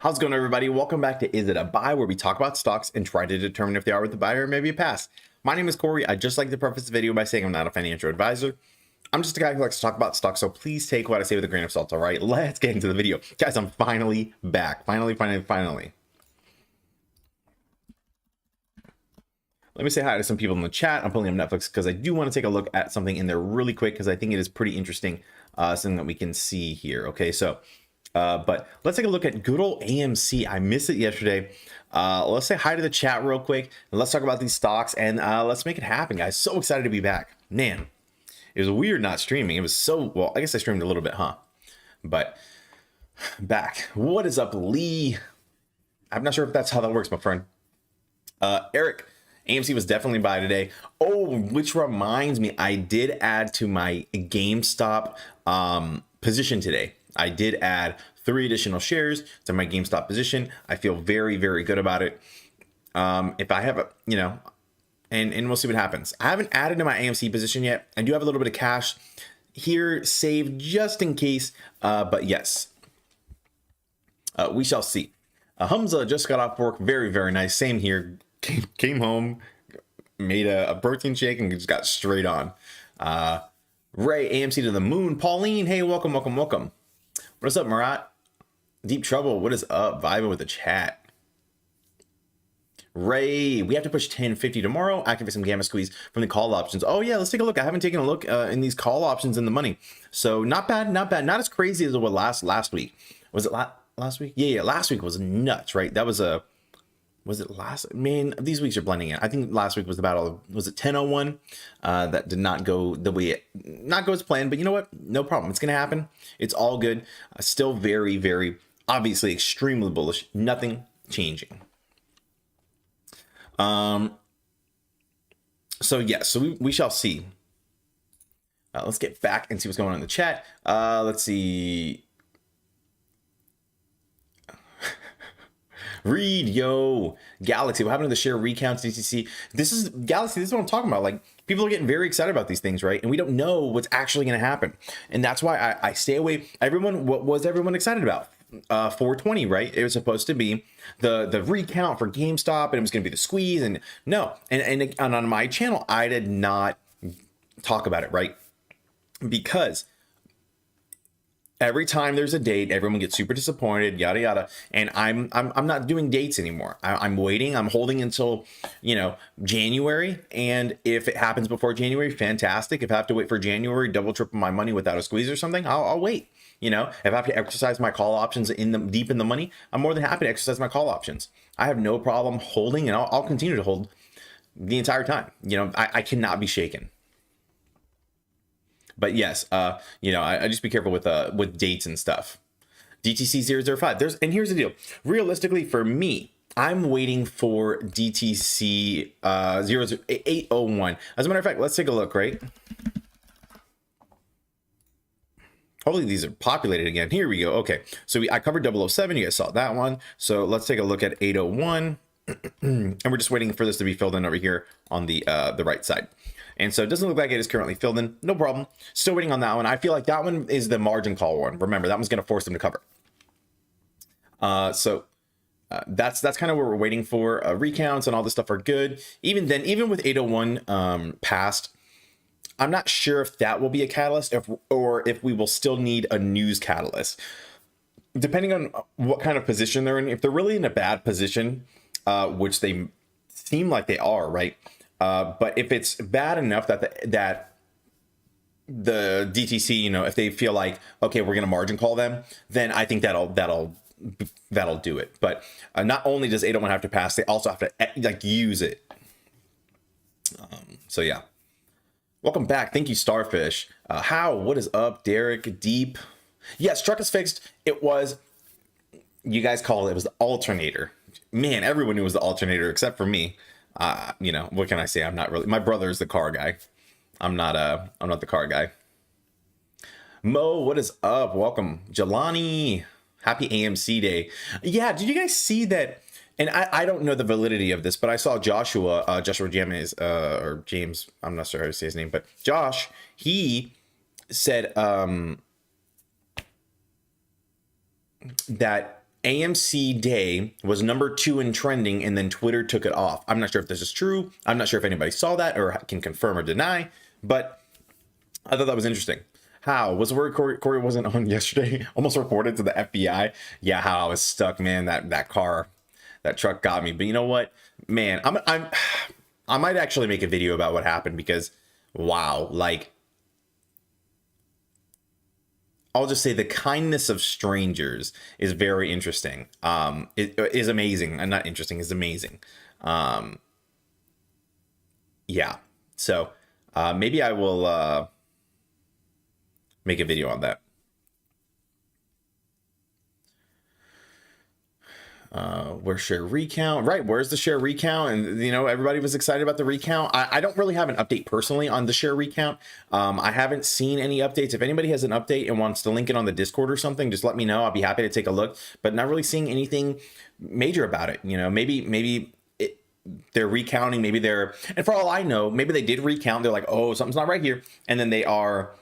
How's it going, everybody? Welcome back to Is It a Buy, where we talk about stocks and try to determine if they are worth a buy or maybe a pass. My name is Corey. I just like to preface the video by saying I'm not a financial advisor. I'm just a guy who likes to talk about stocks, so please take what I say with a grain of salt, all right? Let's get into the video. Guys, I'm finally back. Finally. Let me say hi to some people in the chat. I'm pulling up Netflix because I do want to take a look at something in there really quick because I think it is pretty interesting, something that we can see here. Okay, so but let's take a look at good old AMC. I missed it yesterday. Let's say hi to the chat real quick and let's talk about these stocks and let's make it happen, guys. So excited to be back. Man, it was weird not streaming. It was so, well, I guess I streamed a little bit, huh? But back. What is up, Lee? I'm not sure if that's how that works, my friend. Eric, AMC was definitely buy today. Oh, which reminds me, I did add to my Gamestop position today. I did add 3 additional shares to my Gamestop position. I feel very, very good about it. If I have a, and we'll see what happens. I haven't added to my AMC position yet. I do have a little bit of cash here saved just in case. But yes, we shall see. Hamza just got off work. Very, very nice. Same here. Came home, made a protein shake, and just got straight on. Ray, AMC to the moon. Pauline, hey, welcome. What's up, Marat? Deep Trouble, what is up? Vibing with the chat. Ray, we have to push 1050 tomorrow. Activate some gamma squeeze from the call options. Oh yeah, let's take a look. I haven't taken a look in these call options in the money. So not bad. Not as crazy as it was last week. Was it last week? Yeah, last week was nuts, right? That was a... Was it last? Man, these weeks are blending in. I think last week was the battle. Was it 10:01? That did not go the way not go as planned. But you know what? No problem. It's gonna happen. It's all good. Still very, very obviously extremely bullish. Nothing changing. So yeah. So we shall see. Let's get back and see what's going on in the chat. Let's see. Read, yo, Galaxy. What happened to the share recounts, DTC? This is Galaxy. This is what I'm talking about. Like, people are getting very excited about these things, right? And we don't know what's actually going to happen. And that's why I stay away. What was everyone excited about? 420, right? It was supposed to be the recount for GameStop, and it was going to be the squeeze. And no, and on my channel, I did not talk about it, right? Because every time there's a date, everyone gets super disappointed, yada yada. And I'm not doing dates anymore. I'm waiting. I'm holding until January. And if it happens before January, fantastic. If I have to wait for January, double triple my money without a squeeze or something, I'll wait. If I have to exercise my call options deep in the money, I'm more than happy to exercise my call options. I have no problem holding, and I'll continue to hold the entire time. I cannot be shaken. But yes, I just be careful with dates and stuff. DTC 005. And here's the deal. Realistically, for me, I'm waiting for DTC 801. As a matter of fact, let's take a look, right? Hopefully these are populated again. Here we go. Okay, so I covered 007. You guys saw that one. So let's take a look at 801. And we're just waiting for this to be filled in over here on the right side. And so it doesn't look like it is currently filled in. No problem. Still waiting on that one. I feel like that one is the margin call one. Remember, that one's going to force them to cover. So that's kind of what we're waiting for. Recounts and all this stuff are good. Even then, even with 801 passed, I'm not sure if that will be a catalyst or if we will still need a news catalyst. Depending on what kind of position they're in. If they're really in a bad position, which they seem like they are, right? But if it's bad enough that the DTC, if they feel like, okay, we're going to margin call them, then I think that'll do it. But not only does 801 have to pass, they also have to use it. So yeah, welcome back. Thank you, Starfish. What is up, Derek? Deep. Yes, truck is fixed. It was, you guys call it was the alternator. Man, everyone knew it was the alternator except for me. What can I say? I'm not really. My brother is the car guy. I'm not the car guy. Mo, what is up? Welcome, Jelani. Happy AMC day. Yeah, did you guys see that? And I don't know the validity of this, but I saw Joshua James, or James. I'm not sure how to say his name, but Josh, he said that AMC day was #2 in trending, and then Twitter took it off. I'm not sure if this is true. I'm not sure if anybody saw that or can confirm or deny, but I thought that was interesting. How was the word Corey wasn't on yesterday? Almost reported to the FBI. Yeah, how I was stuck, man. That truck got me. But you know what, man, I might actually make a video about what happened, because wow, like, I'll just say the kindness of strangers is very interesting. It is amazing, and not interesting, is amazing. Yeah. So maybe I will make a video on that. Where's share recount? Right, where's the share recount? And you know, everybody was excited about the recount. I don't really have an update personally on the share recount. I haven't seen any updates. If anybody has an update and wants to link it on the Discord or something, just let me know. I'll be happy to take a look, but not really seeing anything major about it. You know, maybe they're recounting, maybe they're, and for all I know, maybe they did recount. They're like, oh, something's not right here, and then they are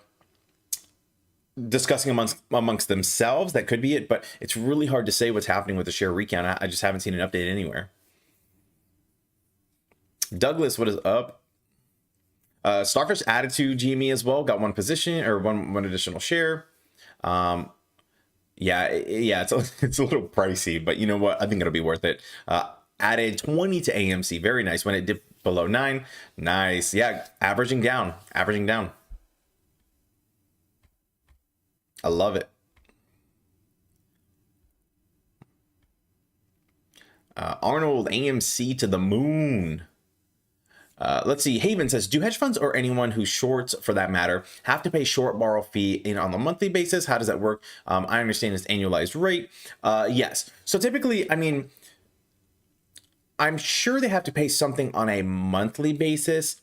discussing amongst themselves. That could be it, but it's really hard to say what's happening with the share recount. I just haven't seen an update anywhere. Douglas, what is up? Starfish added to GME as well, got one position, or one additional share. Yeah, it's a little pricey, but you know what, I think it'll be worth it. Added 20 to AMC, very nice. When it dipped below 9, nice. Yeah, averaging down. I love it. Arnold, AMC to the moon. Let's see. Haven says, do hedge funds or anyone who shorts, for that matter, have to pay short borrow fee in on a monthly basis? How does that work? I understand it's annualized rate. Yes. So typically, I mean, I'm sure they have to pay something on a monthly basis,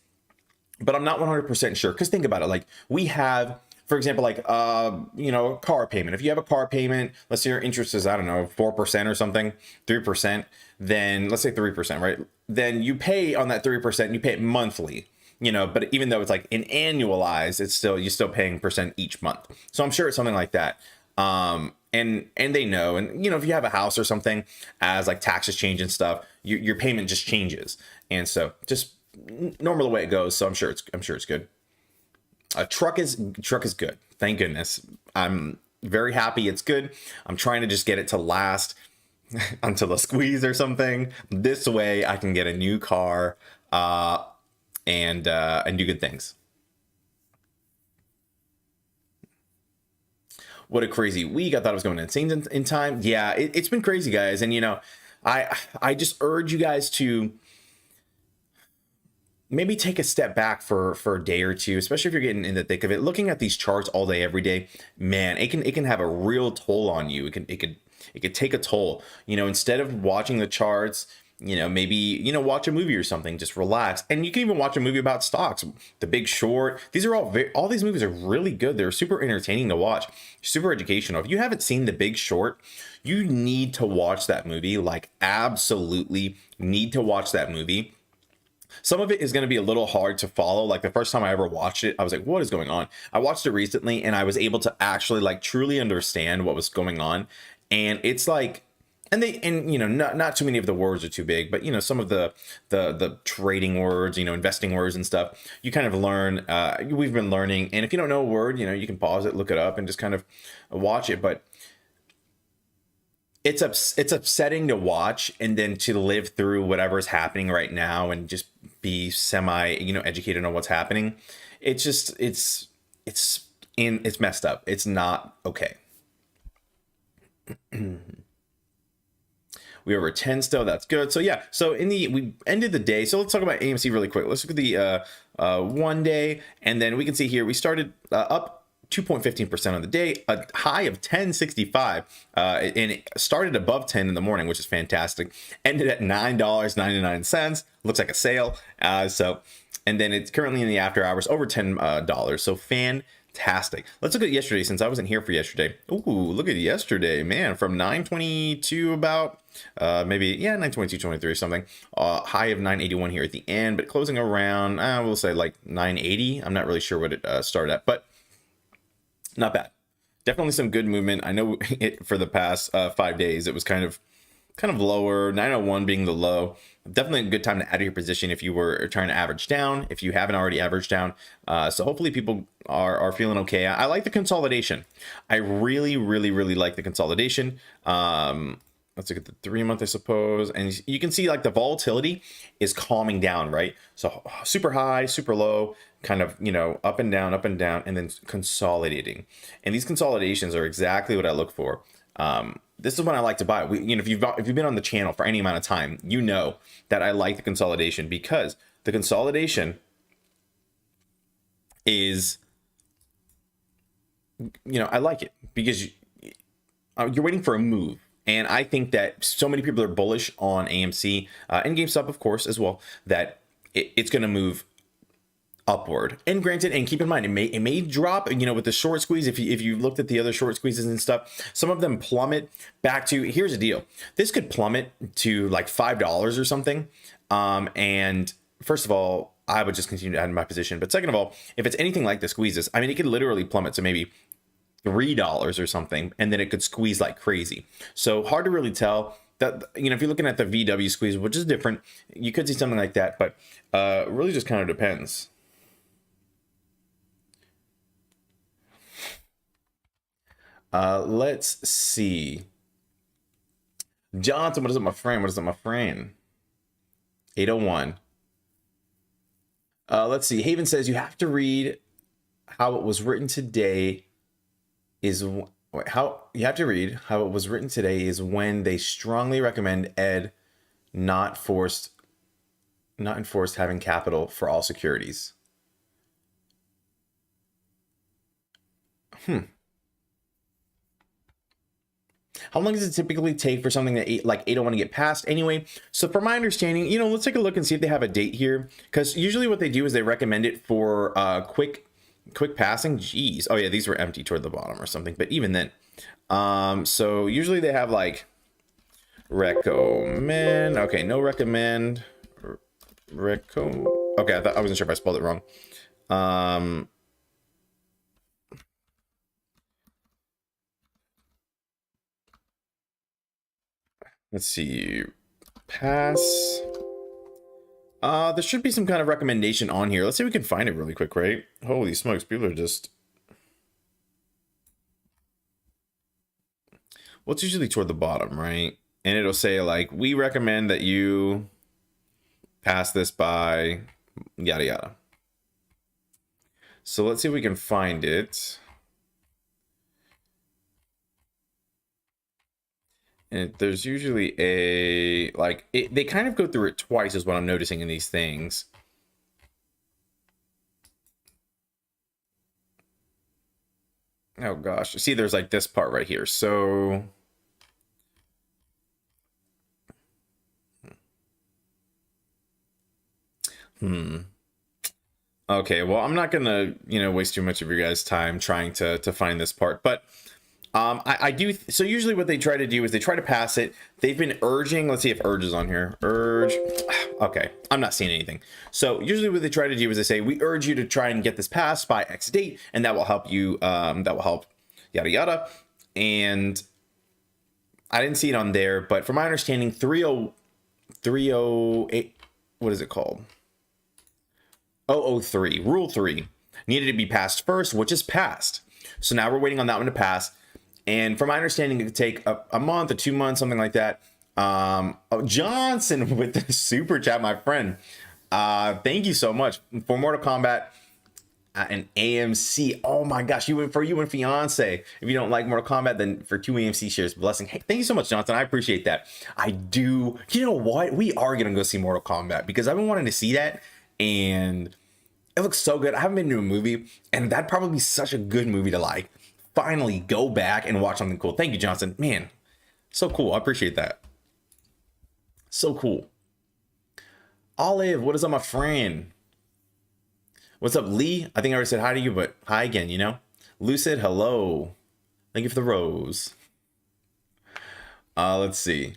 but I'm not 100% sure. Because think about it. Like, we have, for example, like, you know, car payment. If you have a car payment, let's say your interest is, I don't know, 4% or something, 3%, then let's say 3%, right? Then you pay on that 3%, you pay it monthly, you know, but even though it's like an annualized, it's still, you're still paying percent each month. So I'm sure it's something like that. And they know, and you know, if you have a house or something, as like taxes change and stuff, your payment just changes. And so just normal the way it goes. So I'm sure it's good. Truck is good. Thank goodness. I'm very happy it's good. I'm trying to just get it to last until a squeeze or something. This way I can get a new car and do good things. What a crazy week. I thought I was going insane in time. Yeah, it's been crazy, guys. And you know, I just urge you guys to maybe take a step back for a day or two, especially if you're getting in the thick of it. Looking at these charts all day, every day, man, it can have a real toll on you. It could take a toll. You know, instead of watching the charts, you know, maybe, you know, watch a movie or something, just relax. And you can even watch a movie about stocks, The Big Short. These are all these movies are really good. They're super entertaining to watch, super educational. If you haven't seen The Big Short, you need to watch that movie. Like, absolutely need to watch that movie. Some of it is going to be a little hard to follow. Like, the first time I ever watched it, I was like, what is going on? I watched it recently and I was able to actually like truly understand what was going on. And it's like, and you know, not too many of the words are too big, but you know, some of the trading words, you know, investing words and stuff, you kind of learn. We've been learning, and if you don't know a word, you know, you can pause it, look it up, and just kind of watch it. But it's upsetting to watch, and then to live through whatever's happening right now, and just be semi, you know, educated on what's happening. It's just it's messed up. It's not okay. We over 10 still. That's good. So yeah, so we ended the day. So let's talk about AMC really quick. Let's look at the 1 day, and then we can see here we started up 2.15% on the day, a high of 10.65, and it started above 10 in the morning, which is fantastic. Ended at $9.99. Looks like a sale. And then it's currently in the after hours over $10. So fantastic. Let's look at yesterday, since I wasn't here for yesterday. Ooh, look at yesterday, man. From 922 about maybe, yeah, 922.23 or something. High of 981 here at the end, but closing around, we'll say like 980. I'm not really sure what it started at, but not bad. Definitely some good movement. I know for the past 5 days, it was kind of lower, 901 being the low. Definitely a good time to add to your position if you were trying to average down, if you haven't already averaged down. So hopefully people are feeling okay. I like the consolidation. I really, really, really like the consolidation. Let's look at the 3-month, I suppose. And you can see like the volatility is calming down, right? So super high, super low, kind of, up and down, and then consolidating. And these consolidations are exactly what I look for. This is when I like to buy. If you've been on the channel for any amount of time, you know that I like the consolidation, because the consolidation is, I like it because you're waiting for a move. And I think that so many people are bullish on AMC and GameStop, of course, as well, that it's going to move upward. And granted, and keep in mind, it may drop, with the short squeeze. If you looked at the other short squeezes and stuff, some of them plummet back to, here's the deal. This could plummet to like $5 or something. And first of all, I would just continue to add in my position. But second of all, if it's anything like the squeezes, I mean, it could literally plummet to maybe $3 or something, and then it could squeeze like crazy. So hard to really tell. That, if you're looking at the VW squeeze, which is different, you could see something like that, but really just kind of depends. Let's see. Johnson, what is up, my friend? 801. Let's see. Haven says you have to read how it was written today is when they strongly recommend Ed not enforced having capital for all securities. How long does it typically take for something that like 801 to get passed anyway? So from my understanding, let's take a look and see if they have a date here, because usually what they do is they recommend it for quick passing. Jeez. Oh yeah, these were empty toward the bottom or something, but even then, so usually they have like recommend. Okay, no recommend. Okay, I wasn't sure if I spelled it wrong. Let's see. Pass. There should be some kind of recommendation on here. Let's see if we can find it really quick, right? Holy smokes, people are just... Well, it's usually toward the bottom, right? And it'll say, like, we recommend that you pass this by yada yada. So let's see if we can find it. And there's usually a, like, they kind of go through it twice is what I'm noticing in these things. Oh gosh, see, there's like this part right here. So okay, well, I'm not gonna waste too much of your guys' time trying to find this part, but I do. So usually what they try to do is they try to pass it. They've been urging. Let's see if urge is on here. Urge. Okay, I'm not seeing anything. So usually what they try to do is they say, we urge you to try and get this passed by X date, and that will help you. That will help yada yada. And I didn't see it on there, but from my understanding, 308. What is it called? 003. Rule 3 needed to be passed first, which is passed. So now we're waiting on that one to pass. And from my understanding, it could take a month or 2 months, something like that. Oh, Johnson with the super chat, my friend. Thank you so much for Mortal Kombat and AMC. Oh my gosh, you and fiance. If you don't like Mortal Kombat, then for 2 AMC shares, blessing. Hey, thank you so much, Johnson. I appreciate that. I do. You know what? We are gonna go see Mortal Kombat because I've been wanting to see that, and it looks so good. I haven't been to a movie, and that'd probably be such a good movie to like finally go back and watch something cool. Thank you, Johnson. Man, so cool. I appreciate that. So cool. Olive, what is up, my friend? What's up, Lee? I think I already said hi to you, but hi again, Lucid, hello. Thank you for the rose. Let's see.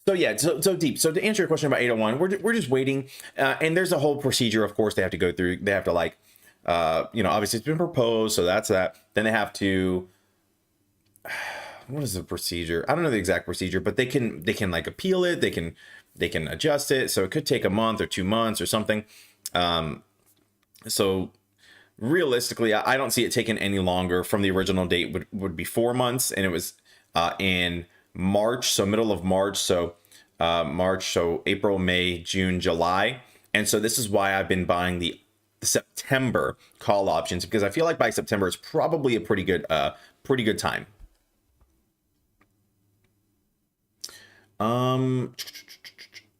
So yeah, so deep. So to answer your question about 801, we're just waiting, and there's a whole procedure, of course, they have to go through. They have to like, obviously it's been proposed, so that's that. Then they have to what is the procedure? I don't know the exact procedure, but they can like appeal it. They can adjust it. So it could take a month or 2 months or something. So realistically, I don't see it taking any longer. From the original date would be 4 months, and it was in March, so middle of March. So March, so April, May, June, July. And so this is why I've been buying the September call options, because I feel like by September it's probably a pretty good time.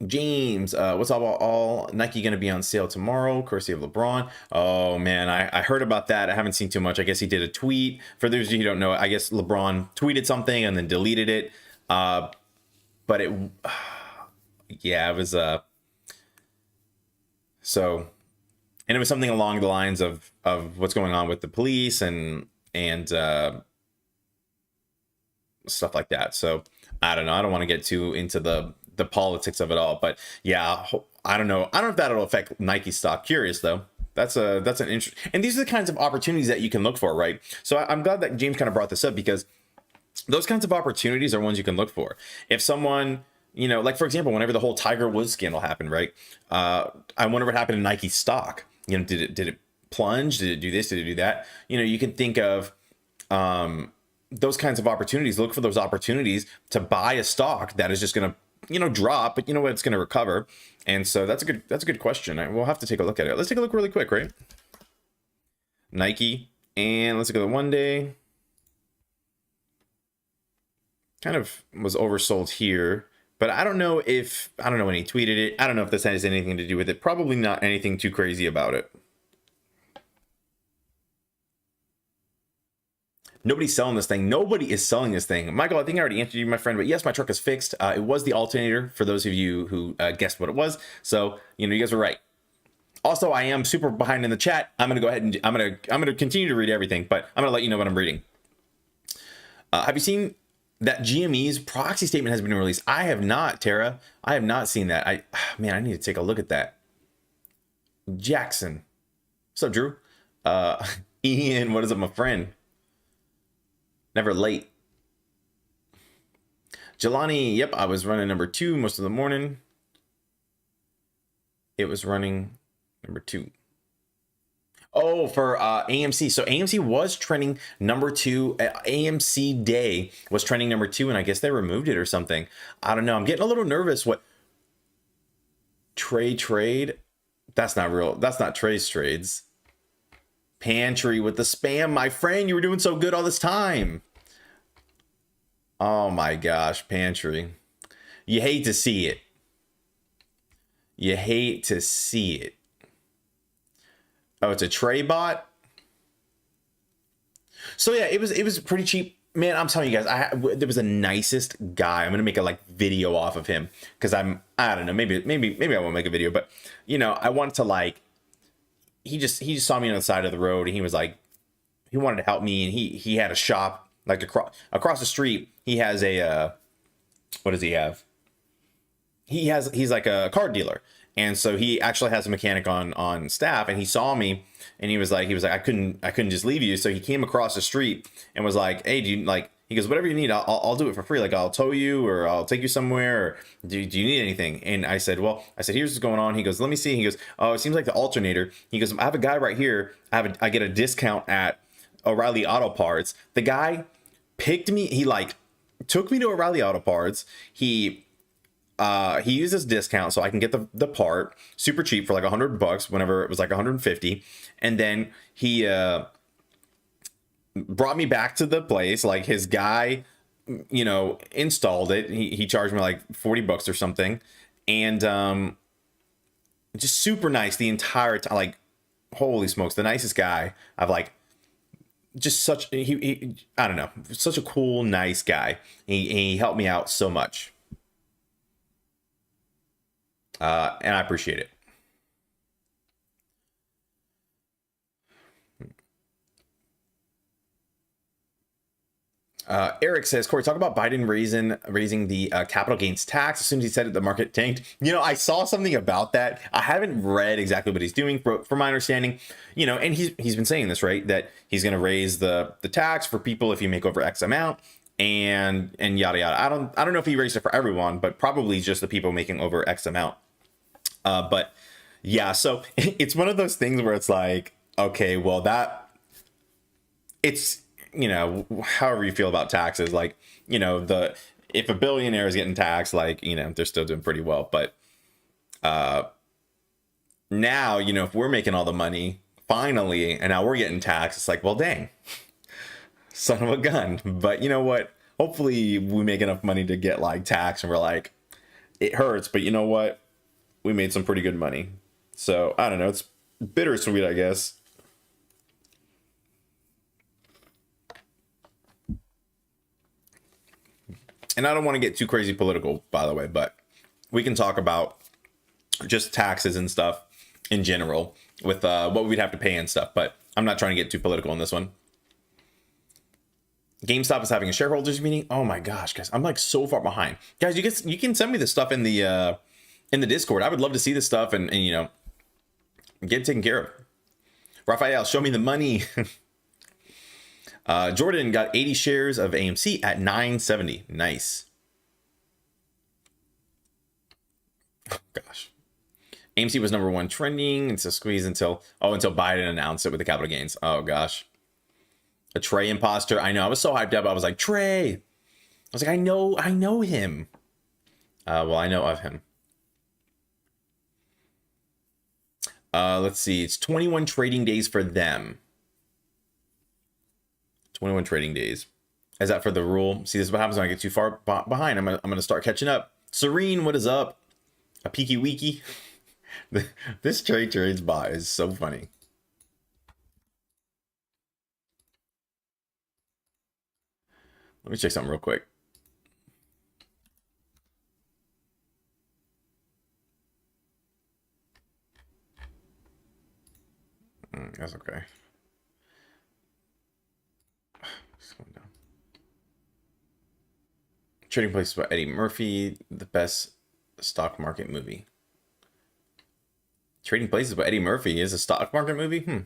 James, what's up all Nike gonna be on sale tomorrow, courtesy of LeBron? Oh man, I heard about that. I haven't seen too much. I guess he did a tweet. For those of you who don't know, I guess LeBron tweeted something and then deleted it. But it yeah, it was so, and it was something along the lines of what's going on with the police and stuff like that. So I don't know. I don't want to get too into the politics of it all, but yeah, I don't know if that'll affect Nike stock. Curious though. That's an interest, and these are the kinds of opportunities that you can look for, right? So I'm glad that James kind of brought this up, because those kinds of opportunities are ones you can look for. If someone, like for example, whenever the whole Tiger Woods scandal happened, right? I wonder what happened to Nike stock. Did it plunge? Did it do this? Did it do that? You can think of those kinds of opportunities. Look for those opportunities to buy a stock that is just going to drop, but what, it's going to recover. And so that's a good question. We'll have to take a look at it. Let's take a look really quick, right? Nike, and let's look at the 1 day. Kind of was oversold here, but I don't know when he tweeted it. I don't know if this has anything to do with it. Probably not anything too crazy about it. Nobody's selling this thing. Nobody is selling this thing. Michael, I think I already answered you, my friend, but yes, my truck is fixed. It was the alternator, for those of you who guessed what it was. So, you guys were right. Also, I am super behind in the chat. I'm going to go ahead and I'm going to continue to read everything, but I'm going to let you know what I'm reading. Have you seen that GME's proxy statement has been released? I have not, Tara. I have not seen that. Man, I need to take a look at that. Jackson. What's up, Drew? Ian, what is up, my friend? Never late. Jelani, yep, I was running number 2 most of the morning. It was running number 2. Oh, for AMC. So AMC was trending number 2. AMC Day was trending number 2, and I guess they removed it or something. I don't know. I'm getting a little nervous. What? Trade? That's not real. That's not trades. Pantry with the spam, my friend. You were doing so good all this time. Oh my gosh, Pantry. You hate to see it. You hate to see it. Oh, it's a Trey bot. So yeah, it was pretty cheap. Man, I'm telling you guys, there was the nicest guy. I'm gonna make a video off of him, because I don't know, maybe I won't make a video, but I want to he just saw me on the side of the road, and he was like, he wanted to help me, and he had a shop across the street. He has a what does he have? He's like a car dealer, and so he actually has a mechanic on staff, and he saw me, and he was like I couldn't just leave you. So he came across the street and was like, hey, do you he goes, whatever you need, I'll do it for free. I'll tow you, or I'll take you somewhere, or do you need anything? And I said, here's what's going on. He goes, let me see. He goes, oh, it seems like the alternator. He goes, I have a guy right here. I get a discount at O'Reilly Auto Parts. The guy picked me. He took me to O'Reilly Auto Parts. He used this discount so I can get the part super cheap for $100 whenever it was $150. And then he brought me back to the place. His guy, installed it. He charged me $40 or something. And just super nice the entire time. Holy smokes, the nicest guy. I've just such he I don't know, such a cool, nice guy. He helped me out so much. And I appreciate it. Eric says, Corey, talk about Biden raising the capital gains tax. As soon as he said it, the market tanked. You know, I saw something about that. I haven't read exactly what he's doing. From my understanding, you know, and he's been saying this, right? That he's going to raise the tax for people if you make over X amount and yada yada. I don't know if he raised it for everyone, but probably just the people making over X amount. But yeah, so it's one of those things where it's like, okay, well it's, you know, however you feel about taxes, like, you know, if a billionaire is getting taxed, like, you know, they're still doing pretty well. But now, you know, if we're making all the money finally, and now we're getting taxed, it's like, well, dang, son of a gun. But you know what? Hopefully we make enough money to get like taxed and we're like, it hurts, but you know what? We made some pretty good money. So I don't know. It's bittersweet, I guess. And I don't want to get too crazy political, by the way, but we can talk about just taxes and stuff in general with what we'd have to pay and stuff. But I'm not trying to get too political in this one. Gamestop is having a shareholders meeting. Oh my gosh, guys, I'm like so far behind. Guys, you can send me this stuff in the Discord. I would love to see this stuff and you know, get it taken care of. Raphael, show me the money. Jordan got 80 shares of AMC at 970. Nice. Oh, gosh. AMC was number one trending. It's a squeeze until Biden announced it with the capital gains. Oh gosh. A Trey imposter. I know. I was so hyped up. I was like, Trey. I was like, I know him. Well, I know of him. Let's see. It's 21 trading days for them. 21 trading days. Is that for the rule? See, this is what happens when I get too far behind. I'm gonna start catching up. Serene, what is up? A peeky weeky. This trades bot is so funny. Let me check something real quick. That's okay. Trading Places by Eddie Murphy, the best stock market movie. Trading Places by Eddie Murphy is a stock market movie?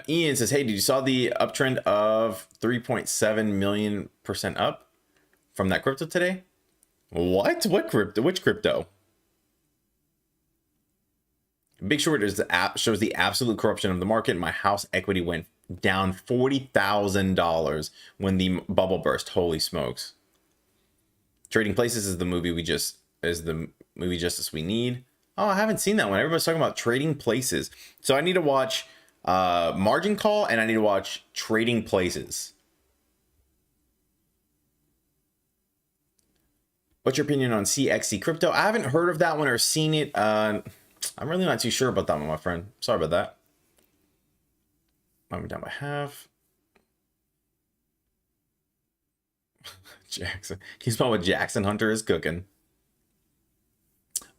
Ian says, hey, did you saw the uptrend of 3.7 million% up from that crypto today? What crypto? Which crypto? Big Short is the app shows the absolute corruption of the market. My house equity went down $40,000 when the bubble burst. Holy smokes. Trading Places is the movie justice we need. Oh, I haven't seen that one. Everybody's talking about Trading Places. So I need to watch Margin Call and I need to watch Trading Places. What's your opinion on CXC crypto? I haven't heard of that one or seen it. I'm really not too sure about that one, my friend. Sorry about that. I'm down by half. Jackson. Can you spell what Jackson Hunter is cooking?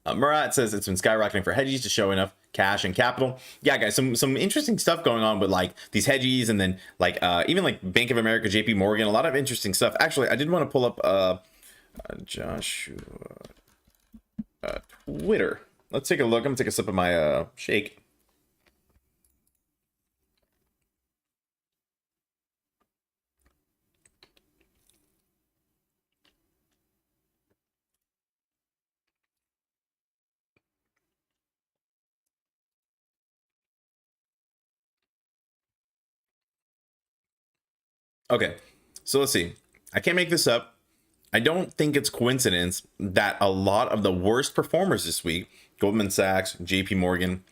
Murat says it's been skyrocketing for hedges to show enough cash and capital. Yeah, guys, some interesting stuff going on with like these hedges and then like even like Bank of America, JP Morgan, a lot of interesting stuff. Actually, I did want to pull up Joshua Twitter. Let's take a look. I'm gonna take a sip of my shake. Okay, so let's see. I can't make this up. I don't think it's coincidence that a lot of the worst performers this week, Goldman Sachs, JP Morgan,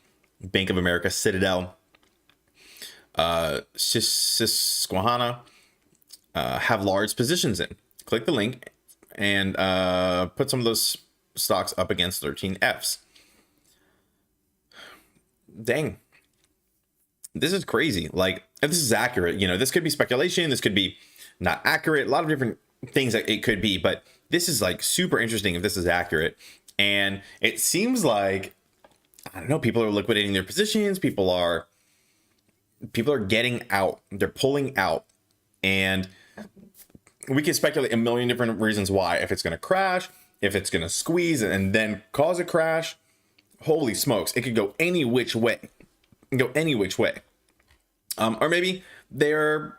Bank of America, Citadel, Susquehanna, have large positions in. Click the link and put some of those stocks up against 13Fs. Dang. This is crazy. Like, if this is accurate, you know, this could be speculation. This could be not accurate. A lot of different things that it could be, but this is like super interesting if this is accurate. And it seems like, I don't know, people are liquidating their positions. People are people are getting out, they're pulling out, and we can speculate a million different reasons why. If it's going to crash, if it's going to squeeze and then cause a crash, holy smokes, it could go any which way. Go any which way. Or maybe they're,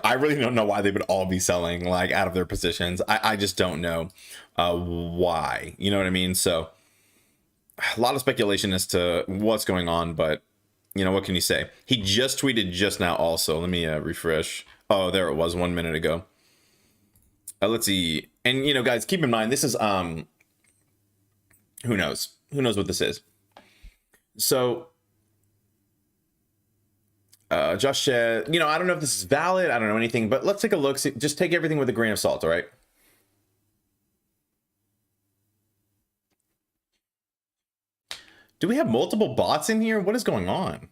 I really don't know why they would all be selling like out of their positions. I just don't know why. You know what I mean? So a lot of speculation as to what's going on, but you know, what can you say? He just tweeted just now also. Let me refresh. Oh, there it was 1 minute ago. Let's see. And you know, guys, keep in mind, this is who knows what this is. So Josh said, you know, I don't know if this is valid, I don't know anything, but let's take a look. Just take everything with a grain of salt. All right. Do we have multiple bots in here? What is going on?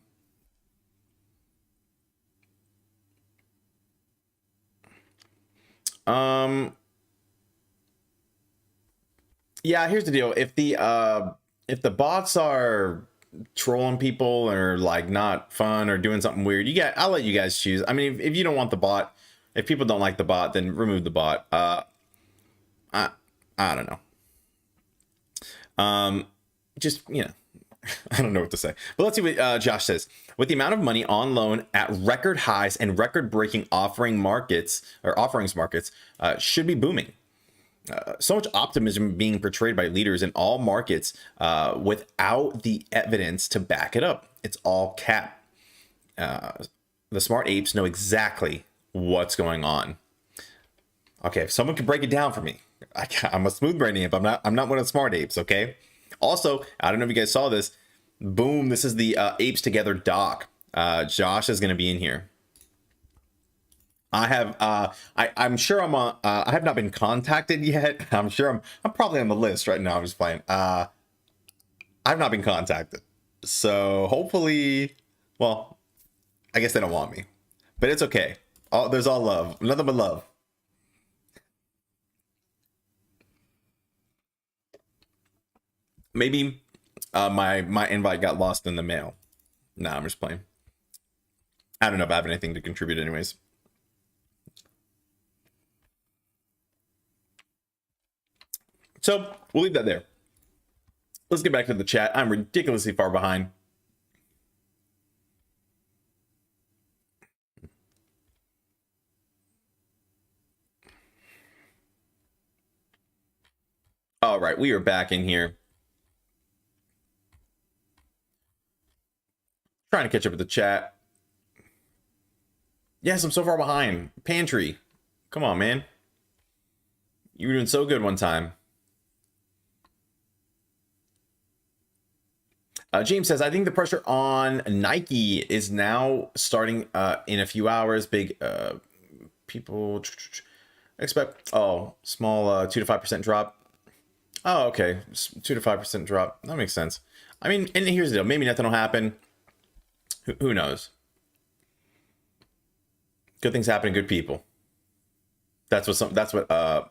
Yeah, here's the deal. If the bots are trolling people or like not fun or doing something weird, I'll let you guys choose. I mean, if you don't want the bot, if people don't like the bot, then remove the bot. I don't know. Just, you know, I don't know what to say. But let's see what Josh says. With the amount of money on loan at record highs and record-breaking offerings markets should be booming. So much optimism being portrayed by leaders in all markets without the evidence to back it up. It's all cap. The smart apes know exactly what's going on. Okay, if someone could break it down for me. I'm a smooth brain ape. I'm not one of the smart apes. Okay. Also, I don't know if you guys saw this. Boom! This is the Apes Together doc. Josh is going to be in here. I have. I'm sure I'm on. I have not been contacted yet. I'm sure I'm probably on the list right now. I'm just playing. I've not been contacted, so hopefully, well, I guess they don't want me, but it's okay. There's all love, nothing but love. Maybe my invite got lost in the mail. Nah, I'm just playing. I don't know if I have anything to contribute anyways. So we'll leave that there. Let's get back to the chat. I'm ridiculously far behind. All right, we are back in here. Trying to catch up with the chat. Yes, I'm so far behind. Pantry. Come on, man. You were doing so good one time. James says, I think the pressure on Nike is now starting in a few hours. Big people expect, small 2 to 5% drop. Oh, okay. 2 to 5% drop. That makes sense. I mean, and here's the deal. Maybe nothing will happen. Who knows? Good things happen to good people. That's what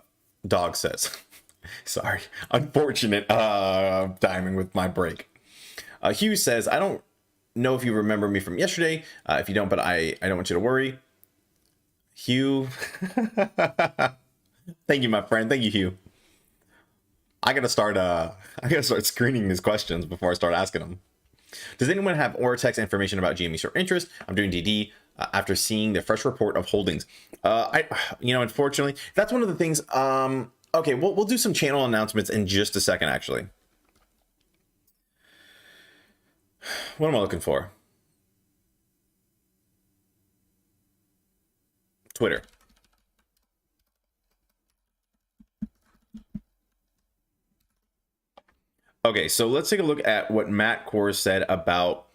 Dog says. Sorry. Unfortunate timing with my break. Hugh says, I don't know if you remember me from yesterday. If you don't, but I don't want you to worry. Hugh. Thank you, my friend. Thank you, Hugh. I gotta start screening these questions before I start asking them. Does anyone have Ortex information about GME short interest? I'm doing DD after seeing the fresh report of holdings. Unfortunately, that's one of the things. Okay, we'll do some channel announcements in just a second, actually. What am I looking for? Twitter. Okay, so let's take a look at what Matt Kors said about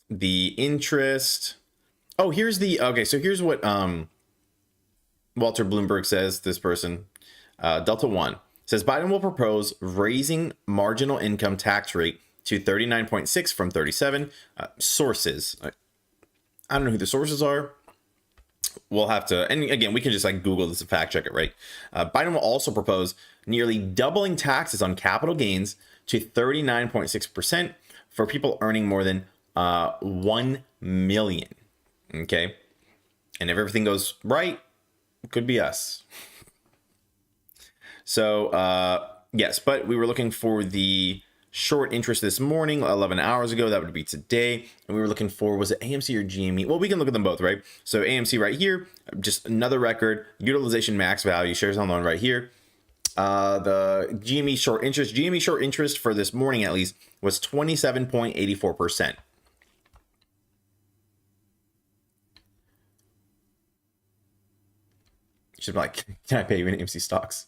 the interest. Oh, here's what Walter Bloomberg says. This person, Delta One, says Biden will propose raising marginal income tax rate to 39.6 from 37. Sources. I don't know who the sources are. We'll have to, and again, we can just like Google this and fact check it, right? Biden will also propose nearly doubling taxes on capital gains to 39.6% for people earning more than 1 million. Okay. And if everything goes right, it could be us. So, yes, but we were looking for the short interest this morning, 11 hours ago. That would be today. And we were looking for, was it AMC or GME? Well, we can look at them both, right? So AMC right here, just another record, utilization max value, shares on loan right here. The GME short interest for this morning at least was 27.84%. Should be like, can I pay you in AMC stocks?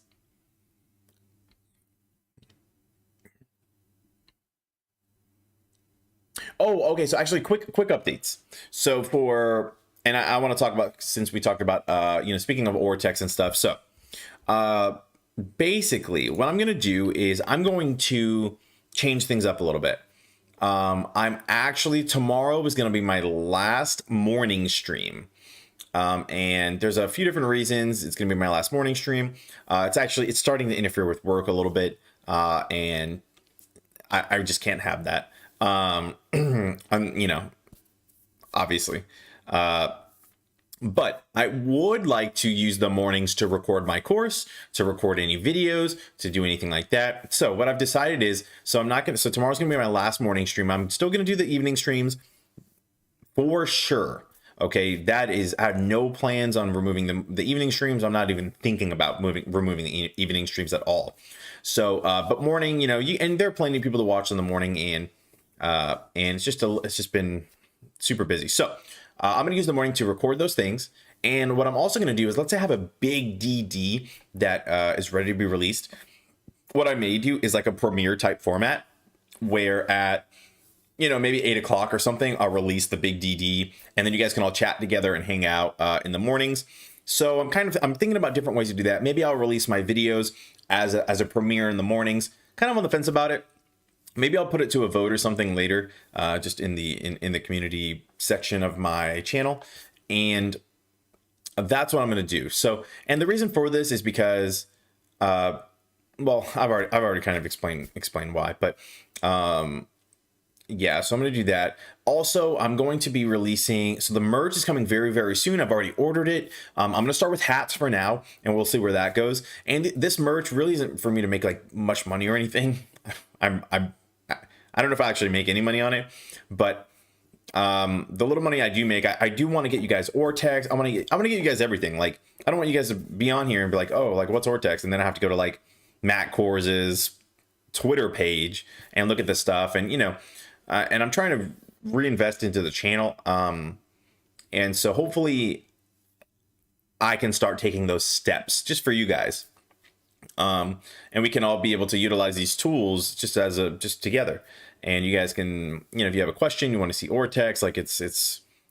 Oh, okay. So actually, quick updates. So and I want to talk about, since we talked about, speaking of Ortex and stuff. So, basically, what I'm going to do is I'm going to change things up a little bit. I'm actually, tomorrow is going to be my last morning stream. And there's a few different reasons it's going to be my last morning stream. It's starting to interfere with work a little bit. And I just can't have that. Obviously. But I would like to use the mornings to record my course, to record any videos, to do anything like that. So what I've decided is, so tomorrow's gonna be my last morning stream. I'm still gonna do the evening streams for sure. Okay, that is, I have no plans on removing the evening streams. I'm not even thinking about removing the evening streams at all. So, but morning, and there are plenty of people to watch in the morning, and it's just been super busy. So I'm going to use the morning to record those things. And what I'm also going to do is, let's say I have a big DD that is ready to be released. What I may do is like a premiere type format where at, maybe 8 o'clock or something, I'll release the big DD, and then you guys can all chat together and hang out in the mornings. So I'm thinking about different ways to do that. Maybe I'll release my videos as a premiere in the mornings. Kind of on the fence about it. Maybe I'll put it to a vote or something later, just in the community section of my channel, and that's what I'm going to do. So, and the reason for this is because, well, I've already kind of explained why, but yeah, so I'm going to do that. Also, I'm going to be releasing, so the merch is coming very, very soon. I've already ordered it. I'm going to start with hats for now, and we'll see where that goes. And this merch really isn't for me to make like much money or anything. I don't know if I actually make any money on it, but the little money I do make, I do want to get you guys Ortex. I want to get you guys everything. Like, I don't want you guys to be on here and be like, oh, like, what's Ortex? And then I have to go to like Matt Korz's Twitter page and look at this stuff. And, and I'm trying to reinvest into the channel. And so hopefully I can start taking those steps just for you guys. And we can all be able to utilize these tools just together. And you guys can, if you have a question, you want to see Ortex, like it's a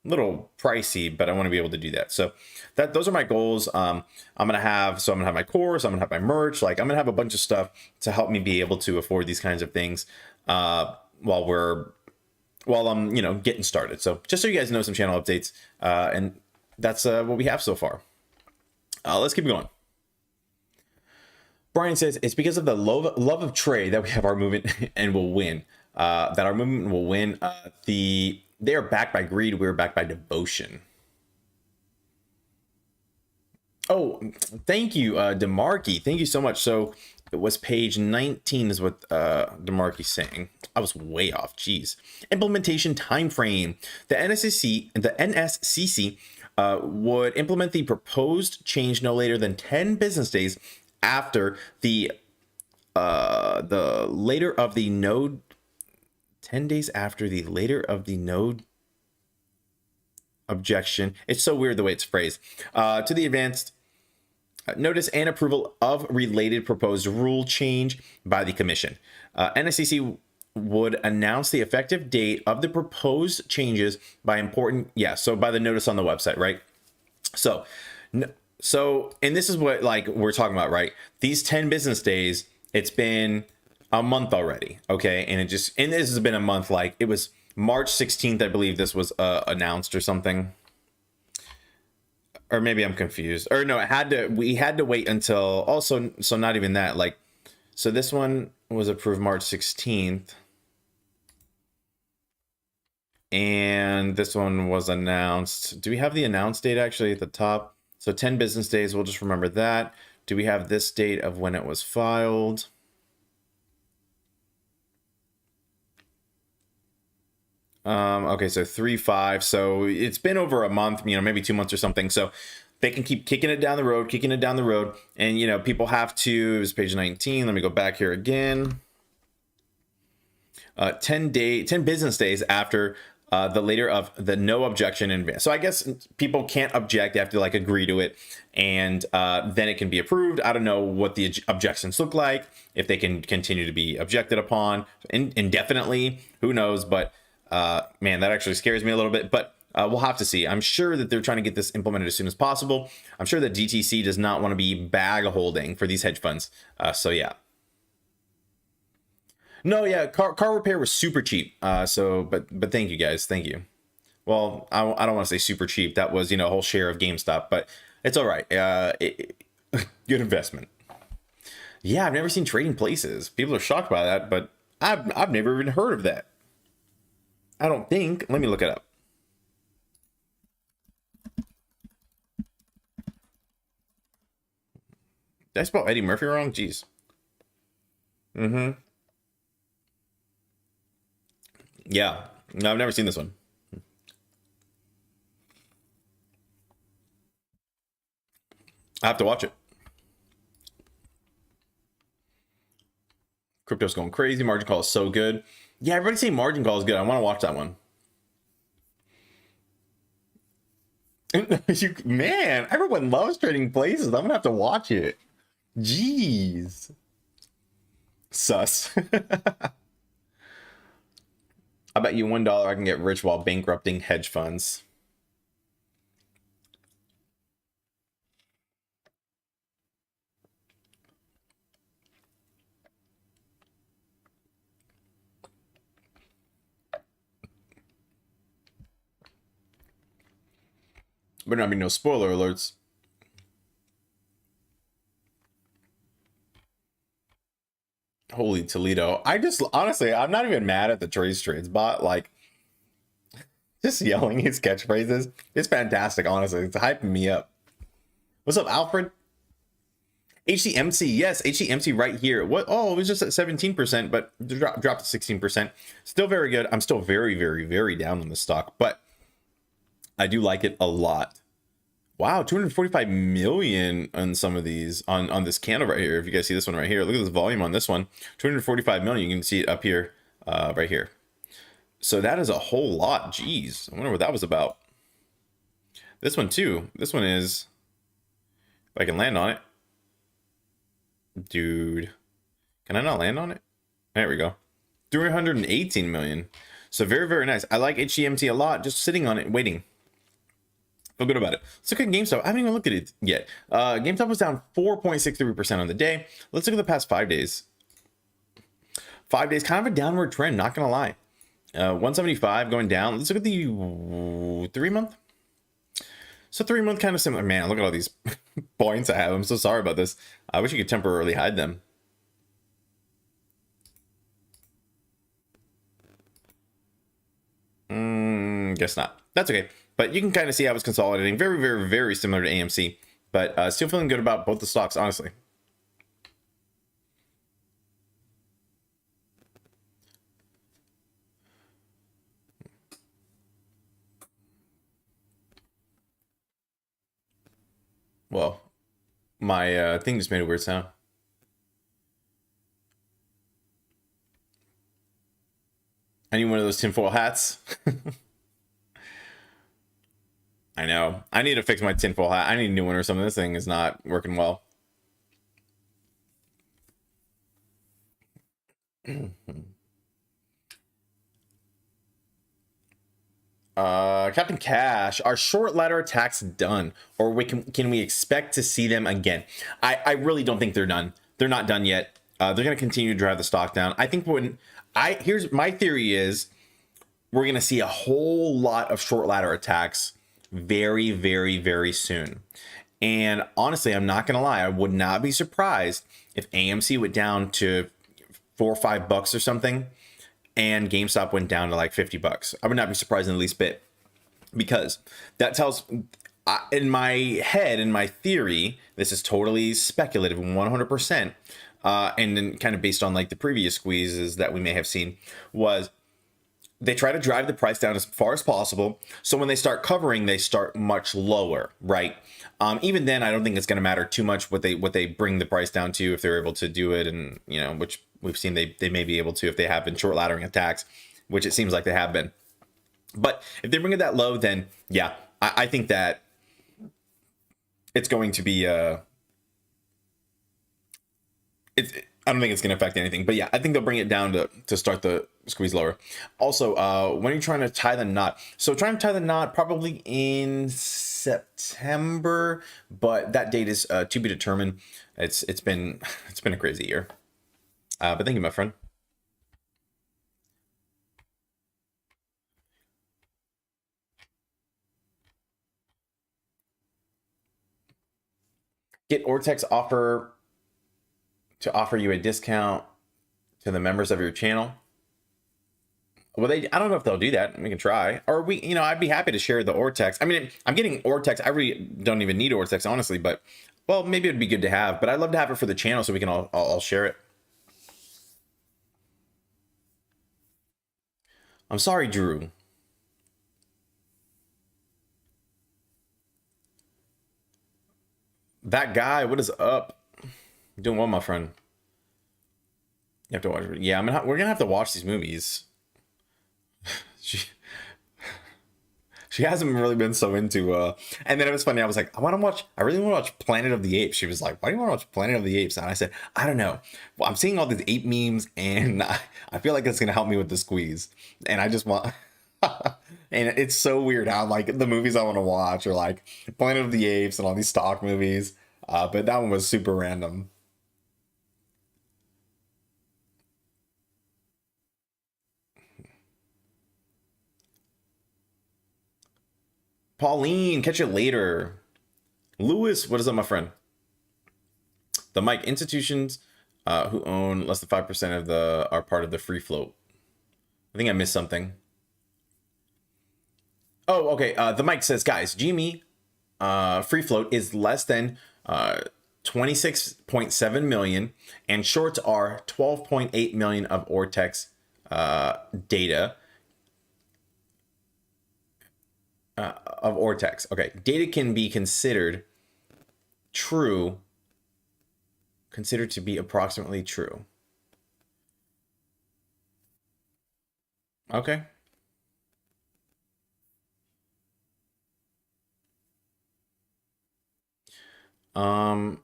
little pricey, but I want to be able to do that. So those are my goals. I'm going to have my course, I'm going to have my merch, like I'm going to have a bunch of stuff to help me be able to afford these kinds of things, while I'm, getting started. So just so you guys know some channel updates, and that's what we have so far. Let's keep going. Brian says it's because of the love of trade that we have our movement and will win. That our movement will win. They are backed by greed. We're backed by devotion. Oh, thank you, DeMarkey. Thank you so much. So it was page 19 is what DeMarkey's saying. I was way off. Jeez. Implementation time frame. The NSCC would implement the proposed change no later than 10 business days after the later of the node. 10 days after the later of the node objection. It's so weird the way it's phrased. To the advanced notice and approval of related proposed rule change by the commission. NSCC would announce the effective date of the proposed changes by by the notice on the website, right? So, and this is what like we're talking about, right? These 10 business days, it's been a month already, okay? And this has been a month, like it was March 16th, I believe this was announced or something. Or maybe I'm confused. Or no, we had to wait until also, so not even that, like, so this one was approved March 16th. And this one was announced. Do we have the announced date actually at the top? So 10 business days, we'll just remember that. Do we have this date of when it was filed? Okay, so 3/5. So it's been over a month, maybe 2 months or something. So they can keep kicking it down the road, and people have to. It was page 19. Let me go back here again. 10 business days after the later of the no objection in advance. So I guess people can't object. They have to agree to it, and then it can be approved. I don't know what the objections look like, if they can continue to be objected upon indefinitely. Who knows? But man, that actually scares me a little bit. But we'll have to see. I'm sure that they're trying to get this implemented as soon as possible. I'm sure that DTC does not want to be bag holding for these hedge funds. So yeah. No, yeah, car repair was super cheap. But thank you guys, thank you. Well, I don't want to say super cheap. That was a whole share of Gamestop, but it's all right. Good investment. Yeah, I've never seen Trading Places. People are shocked by that, but I've never even heard of that. I don't think. Let me look it up. Did I spell Eddie Murphy wrong? Jeez. Yeah. No, I've never seen this one. I have to watch it. Crypto's going crazy. Margin call is so good. Yeah, everybody's saying margin call is good. I want to watch that one. Man, everyone loves Trading Places. I'm gonna have to watch it. Jeez. Sus. I bet you $1 I can get rich while bankrupting hedge funds. Better not be no spoiler alerts. Holy Toledo. I just, honestly, I'm not even mad at the trades bot. Just yelling his catchphrases. It's fantastic, honestly. It's hyping me up. What's up, Alfred? HCMC, yes, HCMC right here. What? Oh, it was just at 17%, but dropped to 16%. Still very good. I'm still very, very, very down on the stock, but I do like it a lot. Wow, 245 million on some of these on this candle right here. If you guys see this one right here, look at this volume on this one. 245 million. You can see it up here, right here. So that is a whole lot. Jeez, I wonder what that was about. This one too. This one is, if I can land on it. Dude, can I not land on it? There we go. 318 million. So very, very nice. I like HCMT a lot. Just sitting on it, waiting. Feel good about it. Let's look at Gamestop. I haven't even looked at it yet. Gamestop was down 4.63% on the day. Let's look at the past 5 days. 5 days, kind of a downward trend, not gonna lie. 175 going down. Let's look at the 3 month. So 3 month kind of similar. Man, look at all these points I have. I'm so sorry about this. I wish you could temporarily hide them. Guess not. That's okay. But you can kind of see how it's consolidating. Very, very, very similar to AMC. But still feeling good about both the stocks, honestly. Well, my thing just made a weird sound. I need one of those tinfoil hats. I know. I need to fix my tinfoil hat. I need a new one or something. This thing is not working well. Captain Cash, are short ladder attacks done, or can we expect to see them again? I really don't think they're done. They're not done yet. They're going to continue to drive the stock down. I think here's my theory is we're going to see a whole lot of short ladder attacks very, very, very soon. And honestly, I'm not going to lie. I would not be surprised if AMC went down to $4 or $5 or something. and GameStop went down to like $50. I would not be surprised in the least bit, because that tells, in my head, in my theory, this is totally speculative, 100%. And then kind of based on like the previous squeezes that we may have seen, was they try to drive the price down as far as possible. So when they start covering, they start much lower, right? Even then, I don't think it's going to matter too much what they bring the price down to, if they're able to do it. And, you know, which we've seen they may be able to if they have been short laddering attacks, which it seems like they have been. But if they bring it that low, then yeah, I think that it's going to be I don't think it's going to affect anything, but yeah, I think they'll bring it down to start the squeeze lower. Also, when are you trying to tie the knot? So trying to tie the knot probably in September, but that date is to be determined. It's been a crazy year. But thank you, my friend. Get Ortex offer you a discount to the members of your channel. Well, I don't know if they'll do that. We can try, or I'd be happy to share the Ortex. I mean, I'm getting Ortex. I really don't even need Ortex, honestly, but well, maybe it'd be good to have, but I'd love to have it for the channel so we can all share it. I'm sorry, Drew. That guy, what is up? You're doing well, my friend. You have to watch it. Yeah, we're gonna have to watch these movies. She hasn't really been so into and then it was funny, I was like, I really want to watch Planet of the Apes. She was like, why do you want to watch Planet of the Apes? And I said, I don't know, well, I'm seeing all these ape memes and I feel like it's gonna help me with the squeeze, and I just want and it's so weird how like the movies I want to watch are like Planet of the Apes and all these stock movies, but that one was super random. Pauline, catch you later. Lewis, what is up, my friend? The Mike, institutions who own less than 5% are part of the free float. I think I missed something. Oh, okay. The Mike says, guys, GME free float is less than 26.7 million, and shorts are 12.8 million of Ortex data. Of Ortex. Okay, data can be considered to be approximately true. Okay. When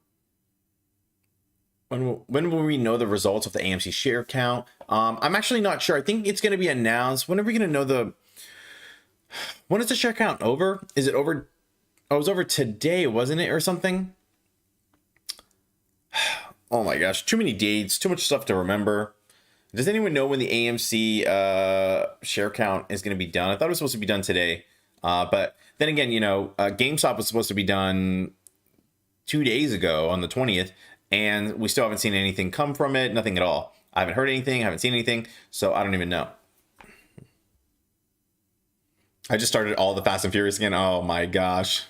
will we know the results of the AMC share count? I'm actually not sure. I think it's going to be announced. When are we going to know when is the share count over? Is it over? Oh, it was over today, wasn't it, or something? Oh my gosh, too many dates, too much stuff to remember. Does anyone know when the AMC share count is going to be done? I thought it was supposed to be done today, but then again, GameStop was supposed to be done 2 days ago on the 20th, and we still haven't seen anything come from it. Nothing at all. I haven't heard anything. I haven't seen anything, so I don't even know. I just started all the Fast and Furious again. Oh my gosh.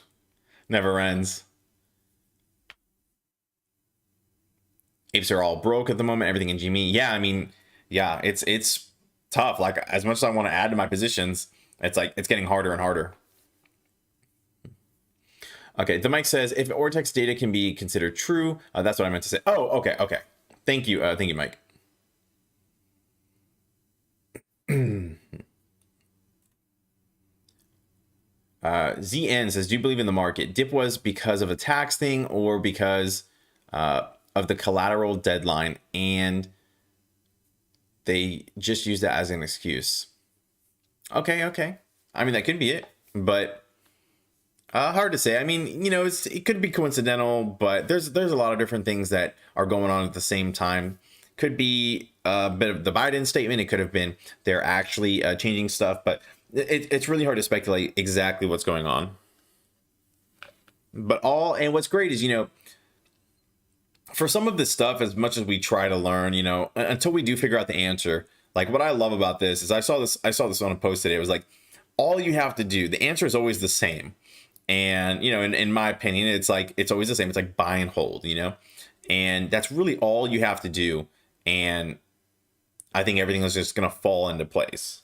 Never ends. Apes are all broke at the moment. Everything in GME. Yeah, I mean, yeah, it's tough. Like, as much as I want to add to my positions, it's like it's getting harder and harder. Okay, the Mike says, if Ortex data can be considered true, that's what I meant to say. Oh, okay. Thank you, Mike. ZN says, do you believe in the market? Dip was because of a tax thing or because of the collateral deadline, and they just use that as an excuse? Okay. I mean, that could be it, but hard to say. I mean, it could be coincidental, but there's a lot of different things that are going on at the same time. Could be a bit of the Biden statement. It could have been they're actually changing stuff, but it's really hard to speculate exactly what's going on. But what's great is, for some of this stuff, as much as we try to learn, until we do figure out the answer, Like, what I love about this is I saw this on a post today. It was like, all you have to do, the answer is always the same. And, you know, in my opinion, it's like, it's always the same. It's like buy and hold, you know, and that's really all you have to do. And I think everything is just going to fall into place.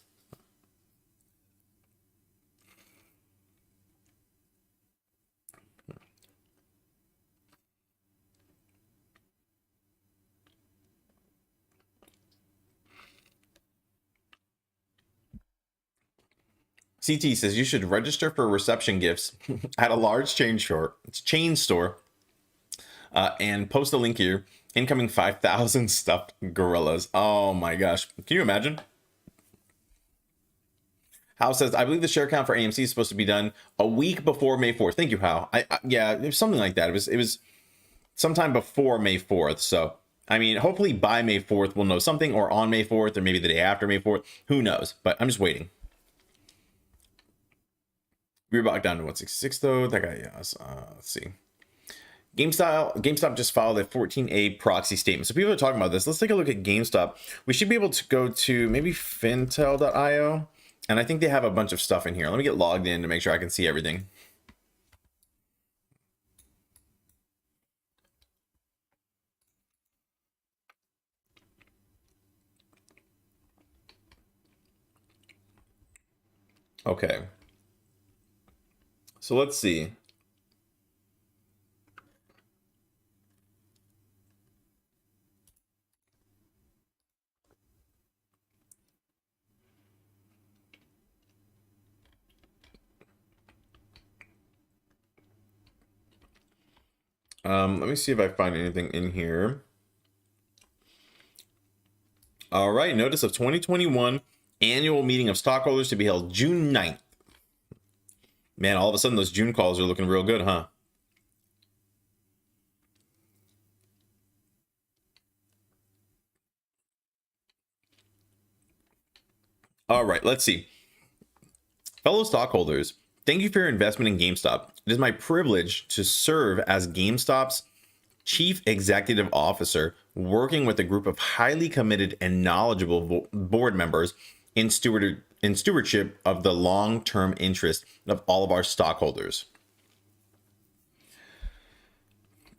CT says you should register for reception gifts at a large chain store. It's chain store, and post a link here. Incoming 5,000 stuffed gorillas. Oh my gosh, can you imagine? Hal says, I believe the share count for AMC is supposed to be done a week before May 4th. Thank you, Hal. Yeah, it was something like that. It was sometime before May 4th. So I mean, hopefully by May 4th we'll know something, or on May 4th, or maybe the day after May 4th. Who knows? But I'm just waiting. We're back down to 166 though. That guy, yeah. Let's see. GameStop just filed a 14A proxy statement. So people are talking about this. Let's take a look at GameStop. We should be able to go to maybe fintel.io, and I think they have a bunch of stuff in here. Let me get logged in to make sure I can see everything. Okay. So let's see. Let me see if I find anything in here. All right, notice of 2021 annual meeting of stockholders to be held June 9th. Man, all of a sudden those June calls are looking real good, huh? All right, let's see. Fellow stockholders, thank you for your investment in GameStop. It is my privilege to serve as GameStop's Chief Executive Officer, working with a group of highly committed and knowledgeable board members in stewardship of the long-term interest of all of our stockholders.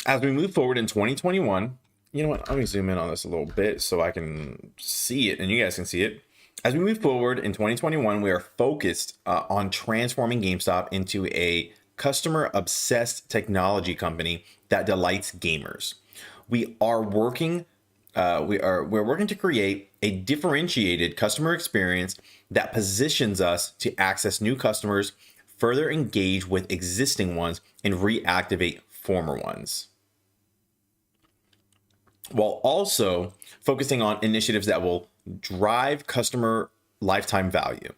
As we move forward in 2021, you know what? Let me zoom in on this a little bit so I can see it and you guys can see it. As we move forward in 2021, we are focused on transforming GameStop into a customer-obsessed technology company that delights gamers. We are working. We're working to create a differentiated customer experience that positions us to access new customers, further engage with existing ones, and reactivate former ones, while also focusing on initiatives that will drive customer lifetime value.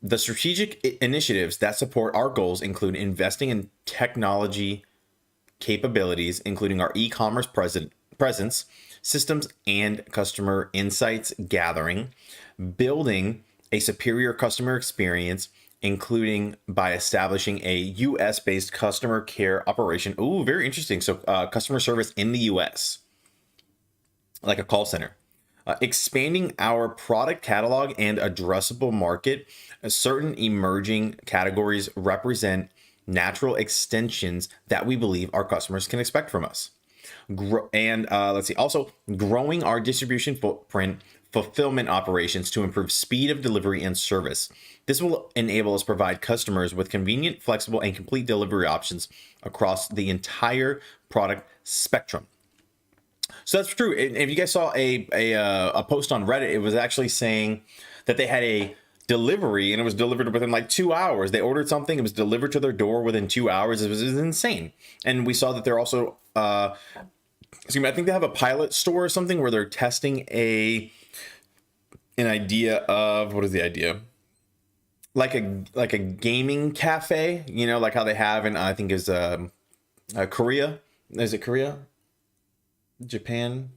The strategic initiatives that support our goals include investing in technology capabilities, including our e-commerce presence, systems, and customer insights gathering, building a superior customer experience, including by establishing a US-based customer care operation. Ooh, very interesting. So customer service in the US, like a call center. Expanding our product catalog and addressable market. Certain emerging categories represent natural extensions that we believe our customers can expect from us. Let's see, also growing our distribution footprint, fulfillment operations to improve speed of delivery and service. This will enable us to provide customers with convenient, flexible, and complete delivery options across the entire product spectrum. So that's true. If you guys saw a post on Reddit, it was actually saying that they had a delivery and it was delivered within like 2 hours. They ordered something, it was delivered to their door within 2 hours. It was insane. And we saw that they're also, I think they have a pilot store or something where they're testing an idea of, what is the idea? Like a gaming cafe, you know, like how they have in, I think is Korea. Is it Korea? Japan,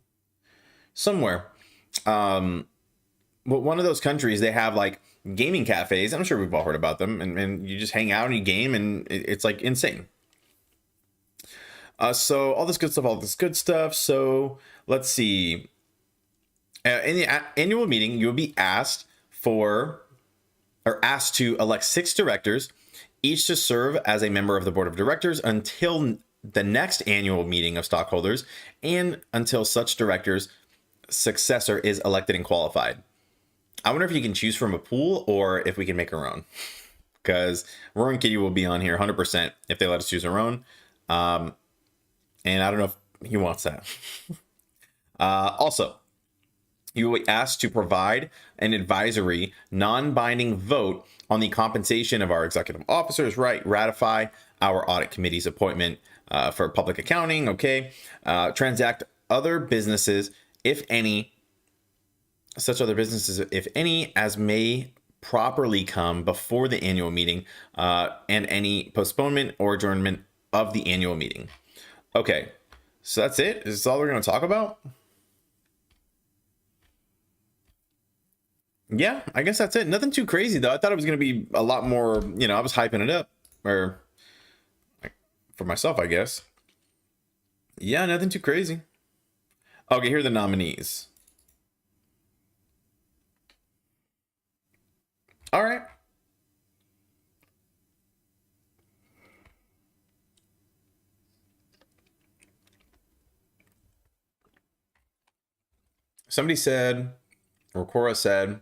somewhere. One of those countries, they have like gaming cafes. I'm sure we've all heard about them, and you just hang out and you game, and it's like insane. So all this good stuff. So let's see. In the annual meeting, you will be asked to elect 6 directors, each to serve as a member of the board of directors until the next annual meeting of stockholders and until such director's successor is elected and qualified. I wonder if you can choose from a pool or if we can make our own, because Roaring Kitty will be on here 100% if they let us choose our own. And I don't know if he wants that. Also, you will be asked to provide an advisory, non-binding vote on the compensation of our executive officers, right? Ratify our audit committee's appointment for public accounting, okay? Transact other businesses, if any, such other businesses, if any, as may properly come before the annual meeting, and any postponement or adjournment of the annual meeting. Okay, so that's it. Is this all we're going to talk about? Yeah, I guess that's it. Nothing too crazy though. I thought it was going to be a lot more, you know, I was hyping it up, or for myself, I guess. Yeah, nothing too crazy. Okay, here are the nominees. All right. Somebody said, or Cora said,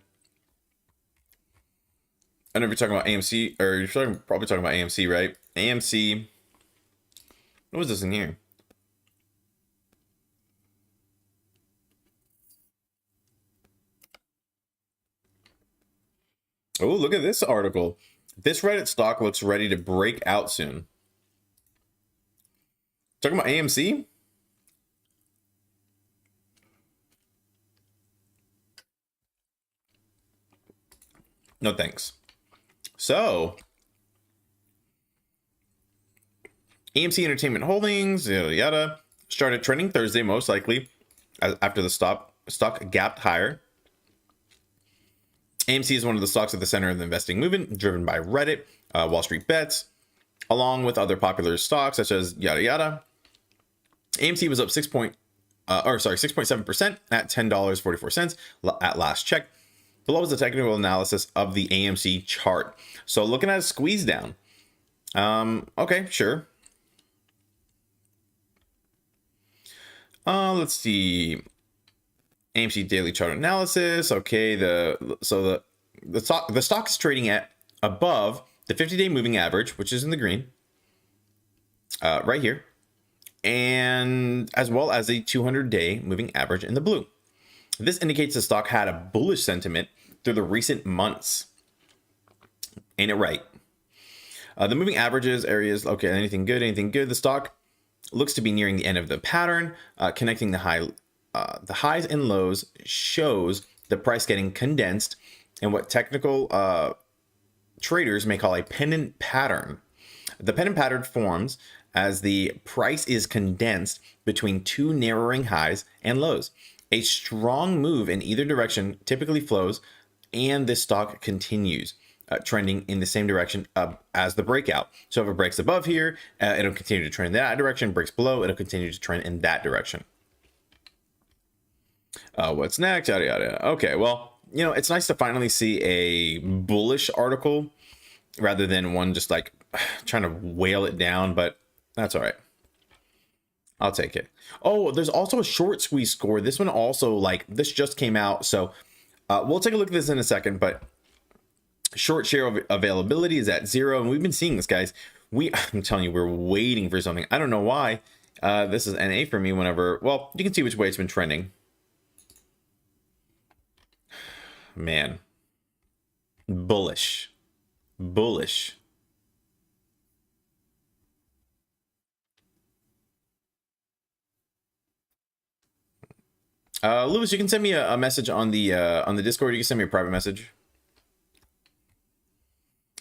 I don't know if you're talking about AMC, or you're probably talking about AMC, right? AMC. What was this in here? Oh, look at this article. This Reddit stock looks ready to break out soon. Talking about AMC? No thanks. So, AMC Entertainment Holdings, yada yada, started trending Thursday, most likely, after the stock gapped higher. AMC is one of the stocks at the center of the investing movement, driven by Reddit, Wall Street Bets, along with other popular stocks such as yada yada. AMC was up 6.7% at $10.44 at last check. Below is the technical analysis of the AMC chart. So looking at a squeeze down. Okay, sure. Let's see. AMC daily chart analysis. Okay, the stock is trading at above the 50-day moving average, which is in the green, right here, and as well as a 200-day moving average in the blue. This indicates the stock had a bullish sentiment through the recent months. Ain't it right? The moving averages areas. Okay, anything good? Anything good? The stock looks to be nearing the end of the pattern, connecting the highs and lows shows the price getting condensed in what technical traders may call a pennant pattern. The pennant pattern forms as the price is condensed between two narrowing highs and lows. A strong move in either direction typically flows, and this stock continues trending in the same direction as the breakout. So if it breaks above here, it'll continue to trend in that direction. Breaks below, it'll continue to trend in that direction. What's next? Yada yada. Okay, well, you know, it's nice to finally see a bullish article rather than one just like trying to whale it down, but that's all right. I'll take it. Oh, there's also a short squeeze score. This one also, like, this just came out, so we'll take a look at this in a second, but short share availability is at 0, and we've been seeing this, guys. I'm telling you, we're waiting for something. I don't know why. This is NA for me whenever, well, you can see which way it's been trending. Man. Bullish. Bullish. Lewis, you can send me a message on the Discord. You can send me a private message.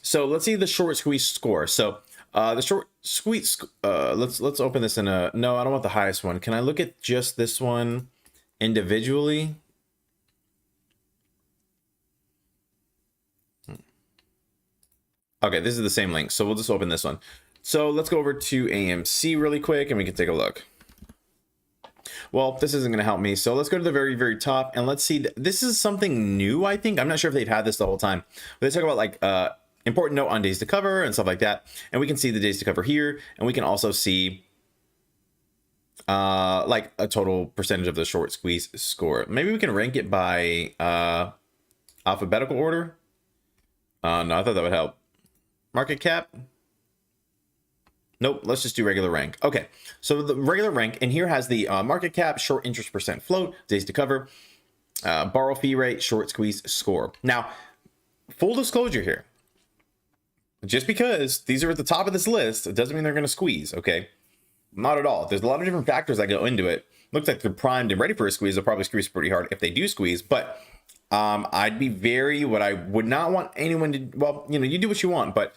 So let's see the short squeeze score. So the short squeeze, let's open this in a, no, I don't want the highest one. Can I look at just this one individually? Okay, this is the same link, so we'll just open this one. So let's go over to AMC really quick and we can take a look. Well, this isn't going to help me. So let's go to the very, very top and let's see. This is something new, I think. I'm not sure if they've had this the whole time. But they talk about like important note on days to cover and stuff like that. And we can see the days to cover here. And we can also see like a total percentage of the short squeeze score. Maybe we can rank it by alphabetical order. No, I thought that would help. Market cap. Nope, let's just do regular rank. Okay, so the regular rank, and here has the market cap, short interest percent float, days to cover, borrow fee rate, short squeeze score. Now, full disclosure here. Just because these are at the top of this list, it doesn't mean they're going to squeeze, okay? Not at all. There's a lot of different factors that go into it. Looks like they're primed and ready for a squeeze. They'll probably squeeze pretty hard if they do squeeze, but I'd be what I would not want anyone to, well, you know, you do what you want, but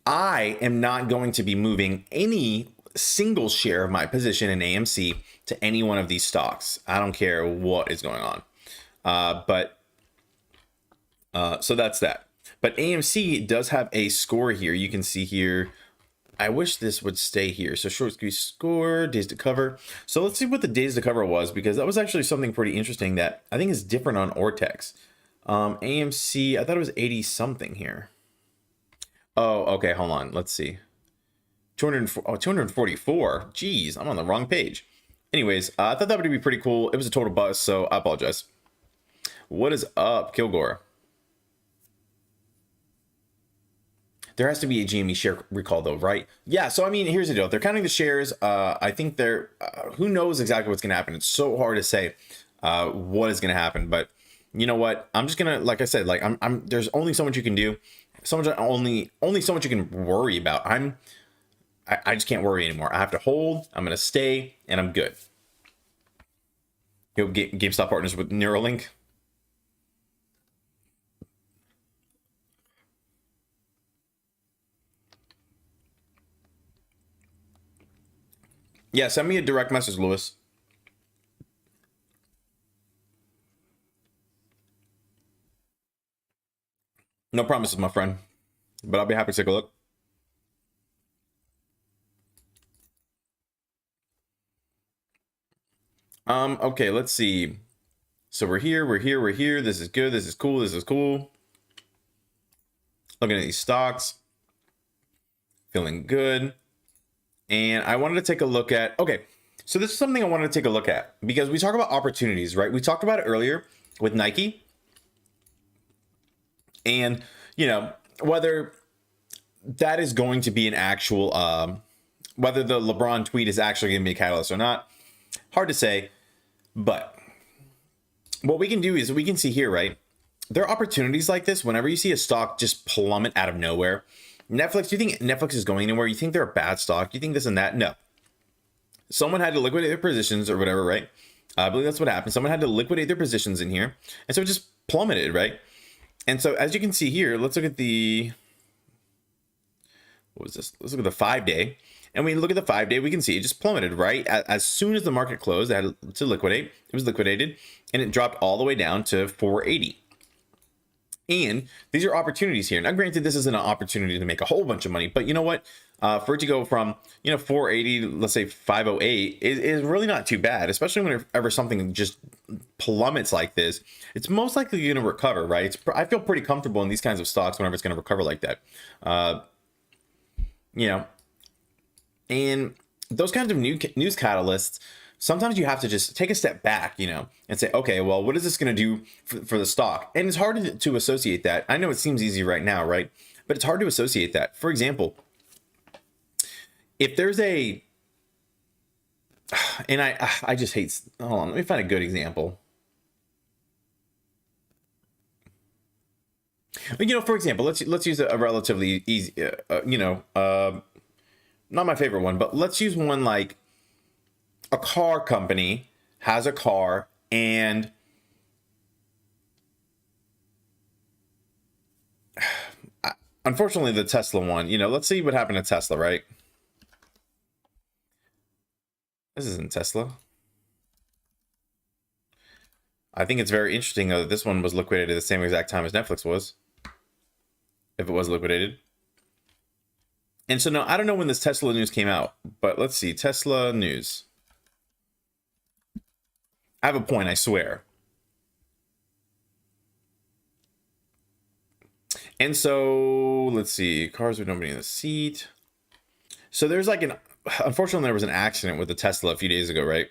I am not going to be moving any single share of my position in AMC to any one of these stocks. I don't care what is going on. So that's that. But AMC does have a score here. You can see here. I wish this would stay here. So short squeeze score, days to cover. So let's see what the days to cover was, because that was actually something pretty interesting that I think is different on Ortex. AMC, I thought it was 80 something here. Oh, okay, hold on. Let's see. 244. Geez, I'm on the wrong page. Anyways, I thought that would be pretty cool. It was a total bust, so I apologize. What is up, Kilgore? There has to be a GME share recall, though, right? Yeah, so I mean, here's the deal. They're counting the shares. I think they're... who knows exactly what's going to happen? It's so hard to say what is going to happen, but you know what? I'm just going to, like I said, like there's only so much you can do. Only so much you can worry about. I just can't worry anymore. I have to hold. I'm gonna stay, and I'm good. You know, GameStop partners with Neuralink. Yeah, send me a direct message, Lewis. No promises, my friend, but I'll be happy to take a look. Okay, let's see. So we're here. This is good. This is cool. Looking at these stocks. Feeling good. And I wanted to take a look at, okay, so this is something I wanted to take a look at because we talk about opportunities, right? We talked about it earlier with Nike. And, you know, whether that is going to be an actual, whether the LeBron tweet is actually going to be a catalyst or not, hard to say. But what we can do is we can see here, right? There are opportunities like this whenever you see a stock just plummet out of nowhere. Netflix, do you think Netflix is going anywhere? You think they're a bad stock? Do you think this and that? No. Someone had to liquidate their positions or whatever, right? I believe that's what happened. Someone had to liquidate their positions in here. And so it just plummeted, right? And so as you can see here, let's look at the, what was this? Let's look at the 5-day. And when you look at the 5-day, we can see it just plummeted, right? As soon as the market closed, they had to liquidate. It was liquidated and it dropped all the way down to 480. And these are opportunities here. Now, granted, this isn't an opportunity to make a whole bunch of money, but you know what? For it to go from, 480 to, let's say, 508 is really not too bad, especially whenever something just plummets like this. It's most likely going to recover, right? I feel pretty comfortable in these kinds of stocks whenever it's going to recover like that. And those kinds of news catalysts, sometimes you have to just take a step back, and say, okay, well, what is this going to do for the stock? And it's hard to associate that. I know it seems easy right now, right? But it's hard to associate that. For example, if there's a, and I just hate, hold on, let me find a good example. For example, let's use a relatively easy, not my favorite one, but let's use one like a car company has a car and unfortunately the Tesla one, let's see what happened to Tesla, right? This isn't Tesla. I think it's very interesting though that this one was liquidated at the same exact time as Netflix was, if it was liquidated. And so now I don't know when this Tesla news came out, but let's see, Tesla news. I have a point, I swear. And so let's see, cars with nobody in the seat. So there's like unfortunately there was an accident with the Tesla a few days ago, right?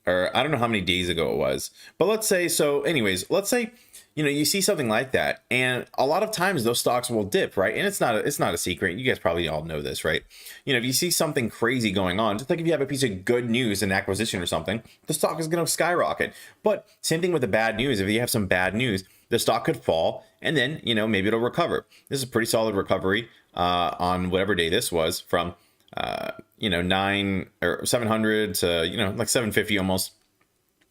Or I don't know how many days ago it was, but let's say, so anyways, let's say, you know, you see something like that, and a lot of times those stocks will dip, right? And it's not a secret. You guys probably all know this, right? You know, if you see something crazy going on, just like if you have a piece of good news, an acquisition or something, the stock is going to skyrocket. But same thing with the bad news. If you have some bad news, the stock could fall, and then, you know, maybe it'll recover. This is a pretty solid recovery on whatever day this was, from you know, 9 or 700 to, you know, like 750 almost.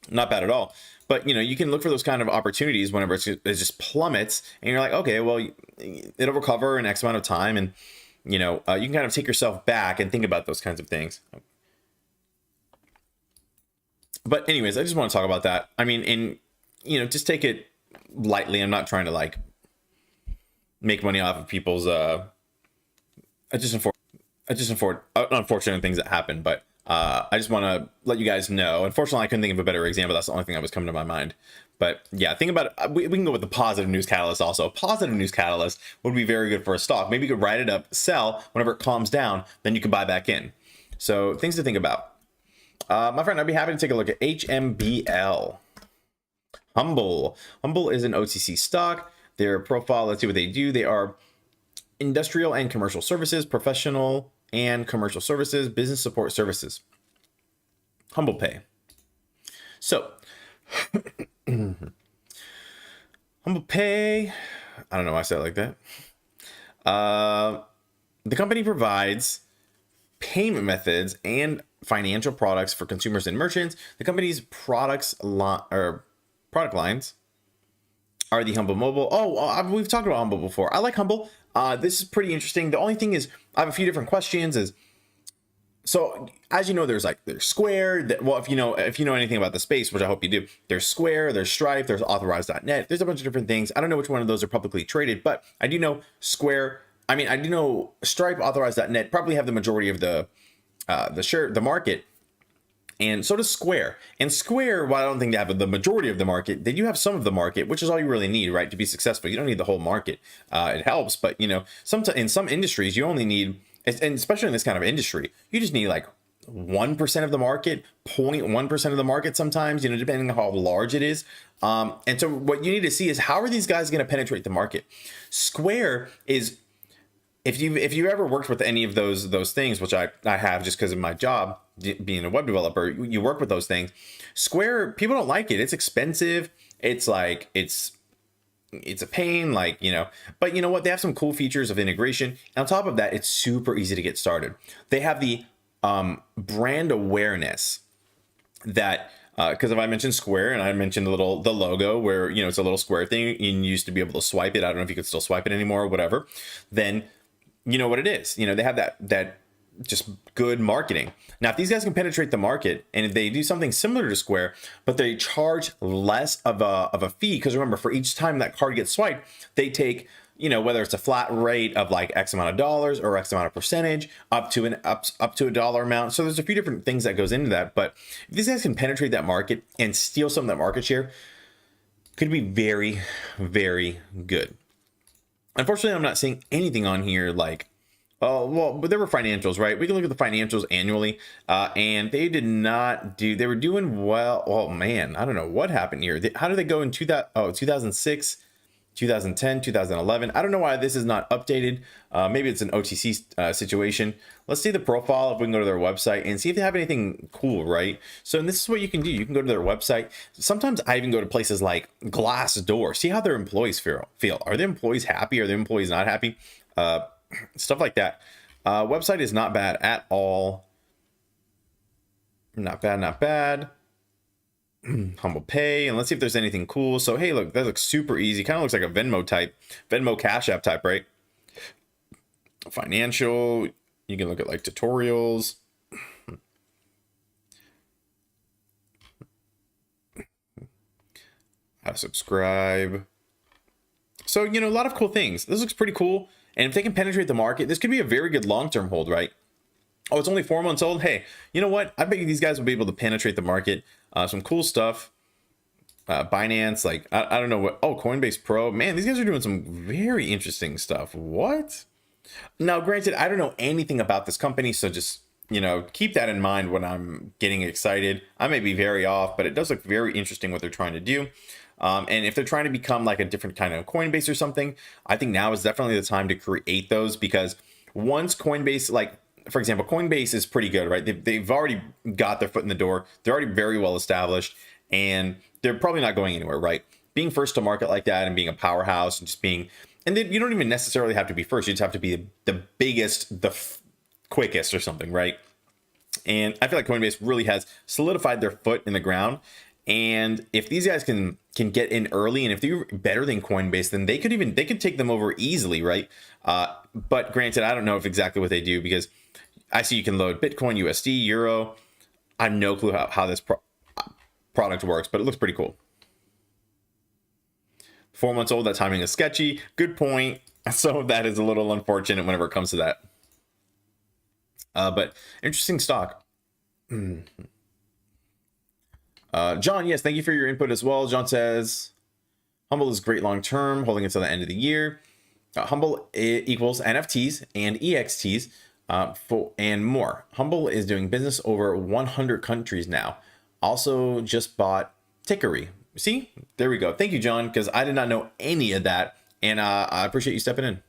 Not bad at all. But, you know, you can look for those kind of opportunities whenever it just plummets, and you're like, okay, well, it'll recover in X amount of time. And, you know, you can kind of take yourself back and think about those kinds of things. But anyways, I just want to talk about that. I mean, and, you know, just take it lightly. I'm not trying to like make money off of people's, unfortunate things that happen, but I just want to let you guys know. Unfortunately, I couldn't think of a better example. That's the only thing that was coming to my mind. But yeah, think about it. We can go with the positive news catalyst also. A positive news catalyst would be very good for a stock. Maybe you could write it up, sell whenever it calms down, then you can buy back in. So things to think about. My friend, I'd be happy to take a look at HMBL. Humble is an OTC stock. Their profile, let's see what they do. They are industrial and commercial services, professional and commercial services, business support services. Humble Pay. So, Humble Pay, I don't know why I said it like that. The company provides payment methods and financial products for consumers and merchants. The company's product lines are the Humble Mobile. We've talked about Humble before. I like Humble. This is pretty interesting. The only thing is, I have a few different questions. So as you know, there's Square. Well, if you know anything about the space, which I hope you do, there's Square, there's Stripe, there's Authorize.net. There's a bunch of different things. I don't know which one of those are publicly traded, but I do know I do know Stripe, Authorize.net probably have the majority of the market. And so does Square. And Square, while I don't think they have the majority of the market, they do have some of the market, which is all you really need, right, to be successful. You don't need the whole market. It helps, but, you know, in some industries, you only need, and especially in this kind of industry, you just need like 1% of the market, 0.1% of the market sometimes, you know, depending on how large it is. And so what you need to see is, how are these guys going to penetrate the market? Square is, if you ever worked with any of those things, which I have just because of my job being a web developer, you work with those things. Square, people don't like it. It's expensive. It's like it's a pain, like, you know. But you know what? They have some cool features of integration. And on top of that, it's super easy to get started. They have the brand awareness that. Because if I mentioned Square and I mentioned the logo where, you know, it's a little square thing, and you used to be able to swipe it. I don't know if you could still swipe it anymore or whatever. Then you know what it is. You know, they have that just good marketing. Now, if these guys can penetrate the market and if they do something similar to Square, but they charge less of a fee, because remember, for each time that card gets swiped, they take, you know, whether it's a flat rate of like X amount of dollars or X amount of percentage up to a dollar amount. So there's a few different things that goes into that. But if these guys can penetrate that market and steal some of that market share, could be very, very good. Unfortunately, I'm not seeing anything on here like, but there were financials, right? We can look at the financials annually, and they did not do, they were doing well. Oh man, I don't know what happened here. How did they go in 2006, 2010, 2011? I don't know why this is not updated. Maybe it's an OTC situation. Let's see the profile if we can go to their website and see if they have anything cool, right? So, and this is what you can do. You can go to their website. Sometimes I even go to places like Glassdoor, see how their employees feel. Are their employees happy? Are their employees not happy? Stuff like that. Website is not bad at all. Not bad. Humble Pay, and let's see if there's anything cool. So hey, look, that looks super easy. Kind of looks like a Venmo Cash App type, right? Financial, you can look at like tutorials. How to subscribe. So, you know, a lot of cool things. This looks pretty cool. And if they can penetrate the market, this could be a very good long-term hold, right? Oh, it's only 4 months old. Hey, you know what? I bet these guys will be able to penetrate the market Some cool stuff. Binance, like I don't know what. Oh, Coinbase Pro, man, these guys are doing some very interesting stuff. What? Now, granted, I don't know anything about this company, so just, keep that in mind when I'm getting excited. I may be very off, but it does look very interesting what they're trying to do. And if they're trying to become like a different kind of Coinbase or something, I think now is definitely the time to create those, because once Coinbase, like, for example, Coinbase is pretty good, right? They've already got their foot in the door. They're already very well established, and they're probably not going anywhere, right? Being first to market like that and being a powerhouse and just being, and then you don't even necessarily have to be first. You just have to be the biggest, the quickest or something, right? And I feel like Coinbase really has solidified their foot in the ground. And if these guys can get in early, and if they're better than Coinbase, then they could take them over easily, right? But granted, I don't know if exactly what they do, because I see you can load Bitcoin, USD, Euro. I have no clue how this product works, but it looks pretty cool. 4 months old, that timing is sketchy. Good point. So that is a little unfortunate whenever it comes to that. But interesting stock. John, yes, thank you for your input as well. John says, Humble is great long term, holding until the end of the year. Humble equals NFTs and EXTs and more. Humble is doing business over 100 countries now. Also just bought Tickery. See, there we go. Thank you, John, because I did not know any of that, and I appreciate you stepping in.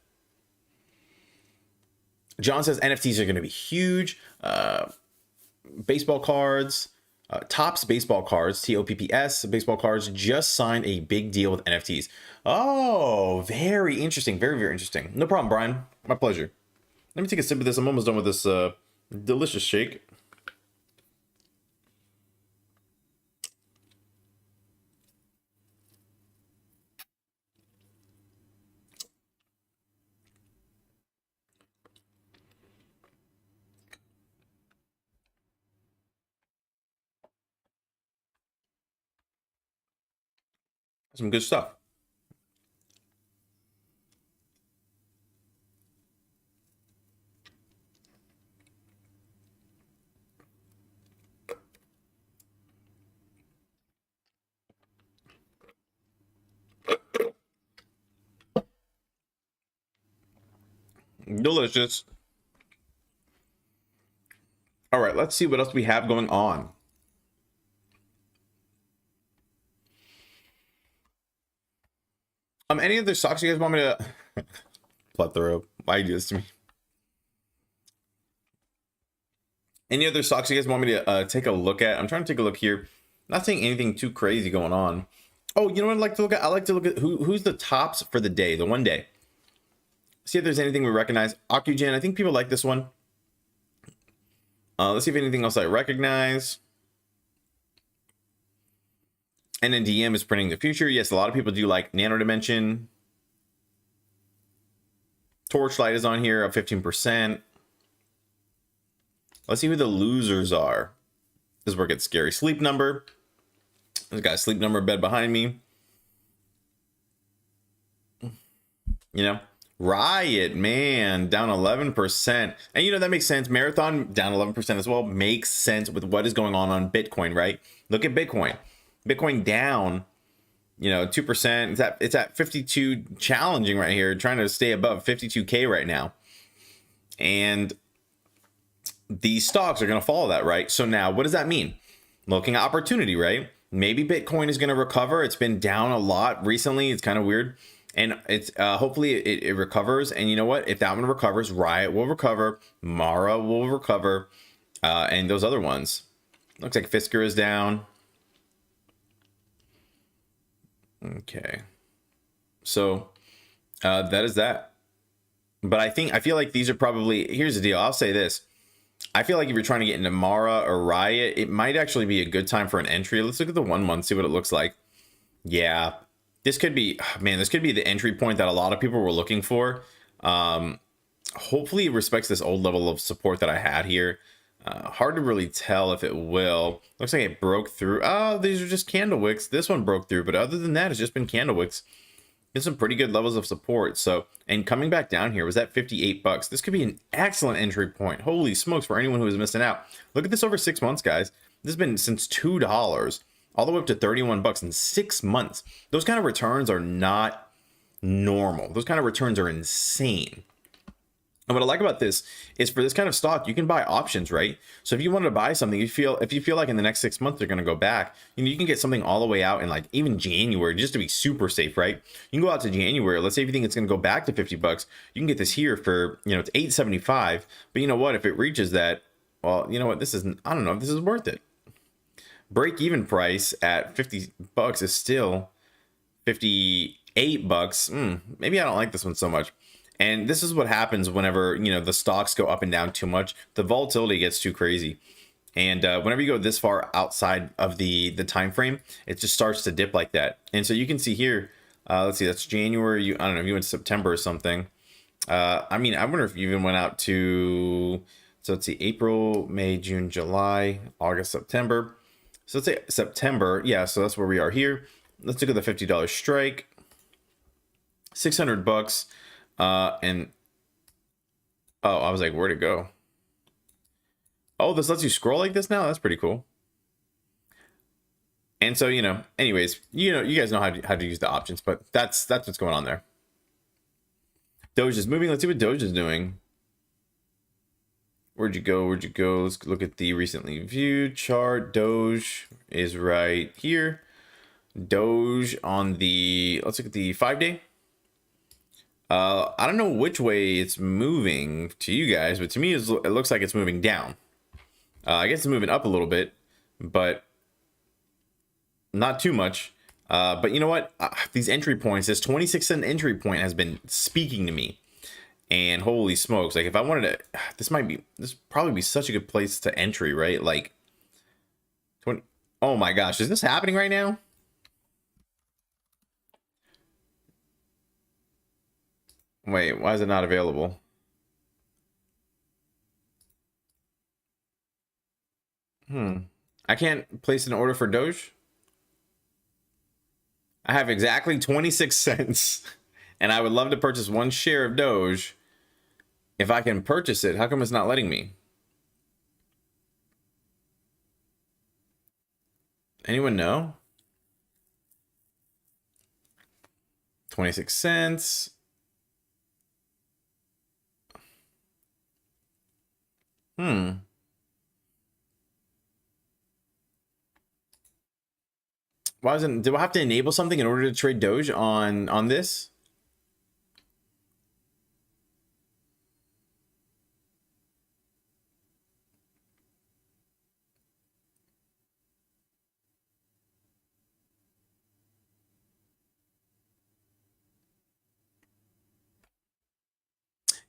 John says NFTs are going to be huge. Baseball cards, Topps baseball cards, TOPPS baseball cards just signed a big deal with NFTs. Oh, very interesting. Very, very interesting. No problem, Brian. My pleasure. Let me take a sip of this. I'm almost done with this delicious shake. Some good stuff. Delicious. All right, let's see what else we have going on. Any other stocks you guys want me to plethora? Why you do this to me? Any other stocks you guys want me to take a look at? I'm trying to take a look here. Not seeing anything too crazy going on. Oh, you know what I'd like to look at? I like to look at who's the tops for the day, the one day. See if there's anything we recognize. Ocugen, I think people like this one. Let's see if anything else I recognize. NNDM is printing the future. Yes, a lot of people do like Nano Dimension. Torchlight is on here, up 15%. Let's see who the losers are. This is where it gets scary. Sleep Number. There's got a Sleep Number bed behind me. Riot, man, down 11%. And that makes sense. Marathon down 11% as well. Makes sense with what is going on Bitcoin, right? Look at Bitcoin. Bitcoin down, 2%. It's at 52, challenging right here, trying to stay above 52K right now. And these stocks are going to follow that, right? So now what does that mean? Looking at opportunity, right? Maybe Bitcoin is going to recover. It's been down a lot recently. It's kind of weird. And it's hopefully it recovers. And you know what? If that one recovers, Riot will recover, Mara will recover, and those other ones. Looks like Fisker is down. Okay. So that is that. But I feel like these are probably, here's the deal. I'll say this. I feel like if you're trying to get into Mara or Riot, it might actually be a good time for an entry. Let's look at the 1 month, see what it looks like. Yeah. This could be, this could be the entry point that a lot of people were looking for. Hopefully it respects this old level of support that I had here. Hard to really tell if it will. Looks like it broke through. Oh, these are just candle wicks. This one broke through, but other than that, it's just been candle wicks. It's some pretty good levels of support. So, and coming back down here was at $58. This could be an excellent entry point. Holy smokes for anyone who is missing out. Look at this over 6 months, guys. This has been since $2 all the way up to 31 bucks in 6 months. Those kind of returns are not normal. Those kind of returns are insane. And what I like about this is for this kind of stock, you can buy options, right? So if you wanted to buy something, if you feel like in the next 6 months they're going to go back, you can get something all the way out in like even January, just to be super safe, right? You can go out to January. Let's say if you think it's going to go back to 50 bucks, you can get this here for, it's 875. But you know what? If it reaches that, well, you know what? This isn't, I don't know if this is worth it. Break even price at 50 bucks is still 58 bucks. Maybe I don't like this one so much. And this is what happens whenever, the stocks go up and down too much. The volatility gets too crazy. And whenever you go this far outside of the time frame, it just starts to dip like that. And so you can see here, let's see, that's January. I don't know if you went to September or something. I wonder if you even went out to, so let's see, April, May, June, July, August, September. So let's say September. Yeah, so that's where we are here. Let's look at the $50 strike. 600 bucks. And oh, I was like, where'd it go? Oh, this lets you scroll like this now. That's pretty cool. And so, anyways, you guys know how to use the options, but that's what's going on there. Doge is moving. Let's see what Doge is doing. Where'd you go? Let's look at the recently viewed chart. Doge is right here. Doge on the, let's look at the 5-day. I don't know which way it's moving to you guys, but to me, it looks like it's moving down. I guess it's moving up a little bit, but not too much. But you know what? These entry points, this 26-cent entry point has been speaking to me. And holy smokes, like if I wanted to, this probably be such a good place to entry, right? Like, oh my gosh, is this happening right now? Wait, why is it not available? I can't place an order for Doge. I have exactly 26 cents and I would love to purchase one share of Doge. If I can purchase it, how come it's not letting me? Anyone know? 26 cents. Why isn't, do I have to enable something in order to trade Doge on this?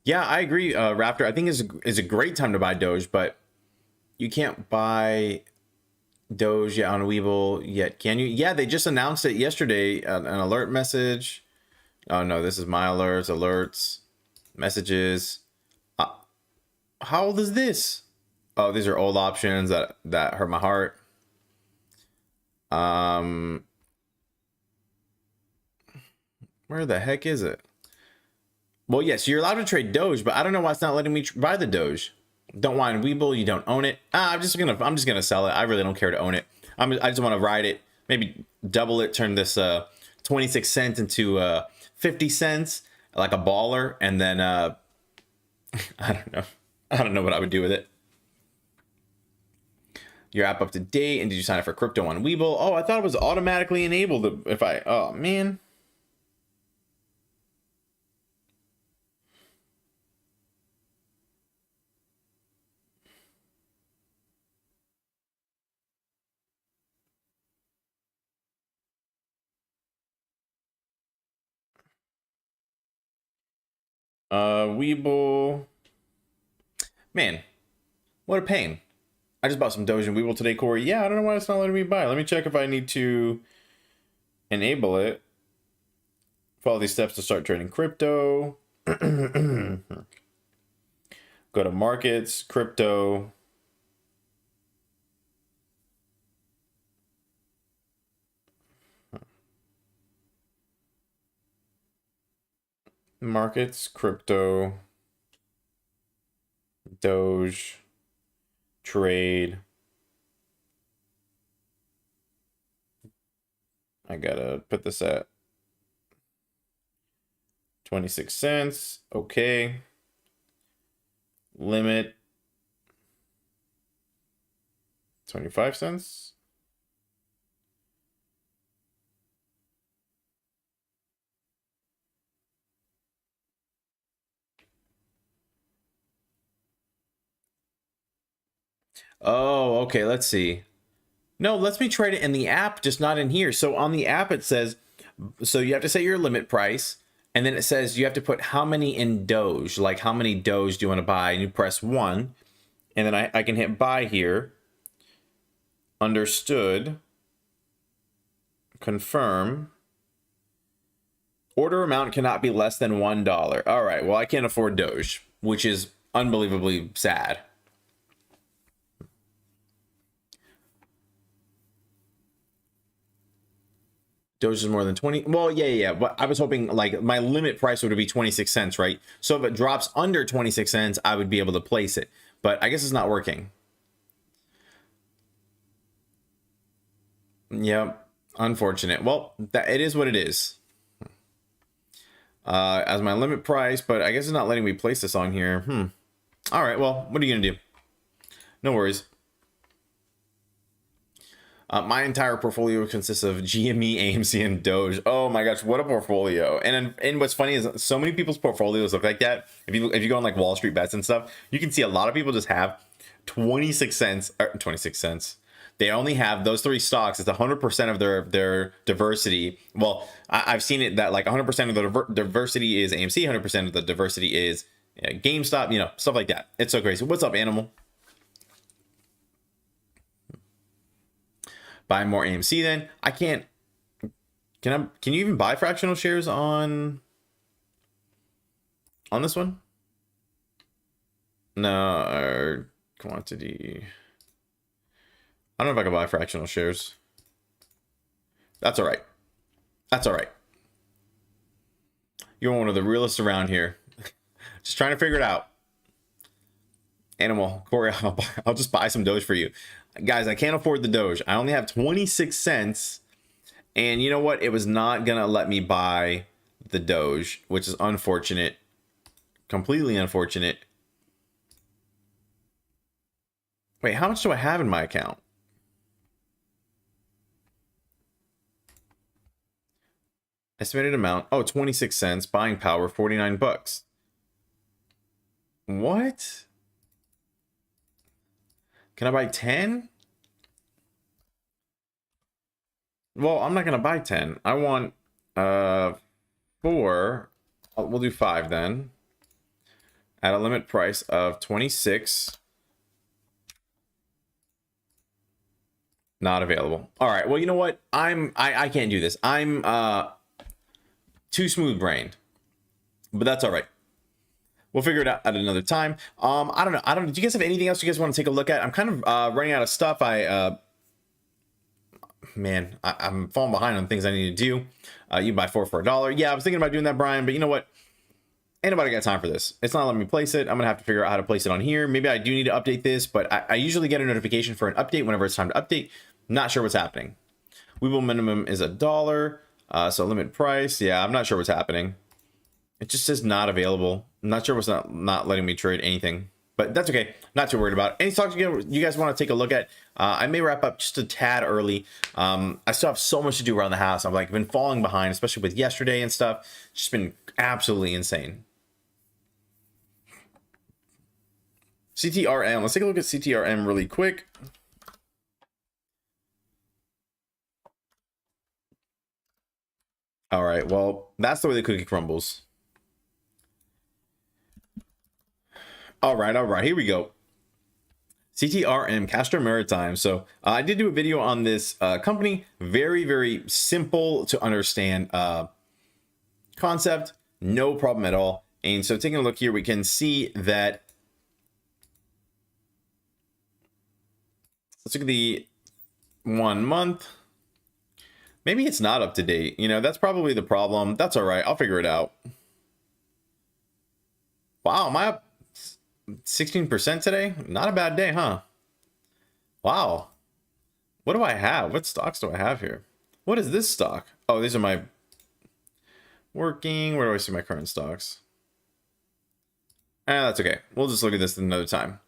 Yeah, I agree, Raptor. I think is a great time to buy Doge, but you can't buy Doge yet on Webull yet, can you? Yeah, they just announced it yesterday. An alert message. Oh no, this is my alerts, messages. How old is this? Oh, these are old options that hurt my heart. Where the heck is it? Well, yes, you're allowed to trade Doge, but I don't know why it's not letting me buy the Doge. Don't want Webull, you don't own it. I'm just gonna sell it. I really don't care to own it. I just want to ride it. Maybe double it, turn this 26 cents into 50 cents, like a baller, and then I don't know what I would do with it. Your app up to date, and did you sign up for crypto on Webull? Oh, I thought it was automatically enabled. Oh man. Webull. Man, what a pain. I just bought some Doge and Webull today, Corey. Yeah, I don't know why it's not letting me buy. Let me check if I need to enable it. Follow these steps to start trading crypto. Go to markets, crypto. Markets, crypto, Doge, trade. I gotta put this at 26 cents. Okay. Limit 25 cents. Oh, okay. Let's see. No, let me trade it in the app, just not in here. So on the app, it says, so you have to set your limit price. And then it says you have to put how many in Doge, like how many Doge do you want to buy? And you press 1. And then I can hit buy here. Understood. Confirm. Order amount cannot be less than $1. All right, well, I can't afford Doge, which is unbelievably sad. Doge is more than 20. Well, yeah. But I was hoping like my limit price would be 26 cents, right? So if it drops under 26 cents, I would be able to place it. But I guess it's not working. Yep. Unfortunate. Well, it is what it is. As my limit price, but I guess it's not letting me place this on here. All right. Well, what are you going to do? No worries. My entire portfolio consists of GME, AMC, and Doge. Oh my gosh, what a portfolio! And what's funny is so many people's portfolios look like that. If you go on like Wall Street Bets and stuff, you can see a lot of people just have 26 cents. Or 26 cents. They only have those 3 stocks. It's 100% of their diversity. Well, I've seen it that like 100% of the diversity is AMC, 100% of the diversity is GameStop. You know, stuff like that. It's so crazy. What's up, Animal? Buy more AMC then. I can't. Can you even buy fractional shares on this one? No, quantity. I don't know if I can buy fractional shares. That's all right. That's all right. You're one of the realists around here. Just trying to figure it out. Animal, Corey, I'll just buy some Doge for you. Guys, I can't afford the Doge. I only have 26 cents. And you know what? It was not going to let me buy the Doge, which is unfortunate. Completely unfortunate. Wait, how much do I have in my account? Estimated amount. Oh, 26 cents. Buying power, 49 bucks. What? Can I buy 10? Well, I'm not going to buy 10. I want 4. We'll do 5 then. At a limit price of 26. Not available. All right. Well, you know what? I can't do this. I'm too smooth brained. But that's all right. We'll figure it out at another time. I don't know. Do you guys have anything else you guys want to take a look at? I'm kind of running out of stuff. I'm falling behind on things I need to do. You buy 4 for $1. Yeah, I was thinking about doing that, Brian, but you know what? Ain't nobody got time for this. It's not letting me place it. I'm gonna have to figure out how to place it on here. Maybe I do need to update this, but I usually get a notification for an update whenever it's time to update. Not sure what's happening. Webull minimum is $1. So limit price. Yeah, I'm not sure what's happening. It just says not available. I'm not sure what's not letting me trade anything, but that's okay. Not too worried about it. Any stocks you guys want to take a look at? I may wrap up just a tad early. I still have so much to do around the house. I've been falling behind, especially with yesterday and stuff. It's just been absolutely insane. CTRM. Let's take a look at CTRM really quick. All right. Well, that's the way the cookie crumbles. All right, here we go. CTRM, Castro Maritime. So I did do a video on this company. Very, very simple to understand concept. No problem at all. And so taking a look here, we can see that. Let's look at the 1 month. Maybe it's not up to date. You know, that's probably the problem. That's all right. I'll figure it out. Wow, am I up 16% today? Not a bad day, huh? Wow. What do I have? What stocks do I have here? What is this stock? Oh, these are my working. Where do I see my current stocks? That's okay. We'll just look at this another time.